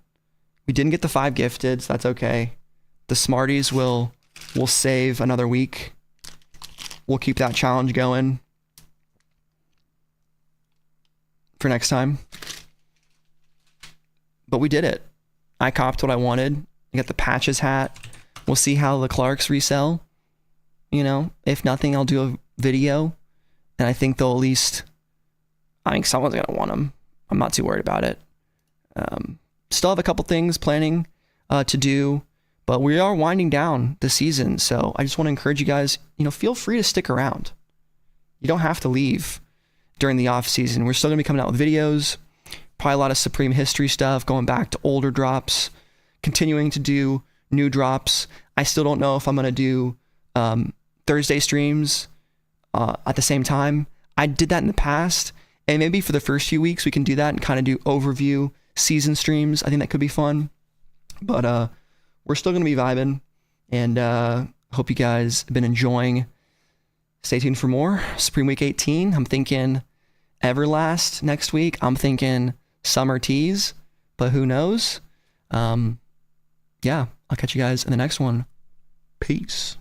We didn't get the 5 gifted, so that's okay. The Smarties we'll save another week. We'll keep that challenge going for next time. But we did it. I copped what I wanted. I got the Patches hat. We'll see how the Clarks resell. You know, if nothing, I'll do a video. And I think they'll at least... I think someone's going to want them. I'm not too worried about it. Still have a couple things planning to do, but we are winding down the season. So I just want to encourage you guys, you know, feel free to stick around. You don't have to leave during the off season. We're still going to be coming out with videos, probably a lot of Supreme History stuff, going back to older drops, continuing to do new drops. I still don't know if I'm going to do Thursday streams at the same time. I did that in the past, and maybe for the first few weeks we can do that and kind of do overview season streams. I think that could be fun. But we're still going to be vibing, and hope you guys have been enjoying. Stay tuned for more. Supreme Week 18. I'm thinking Everlast next week. I'm thinking Summer Tees, but who knows? Yeah, I'll catch you guys in the next one. Peace.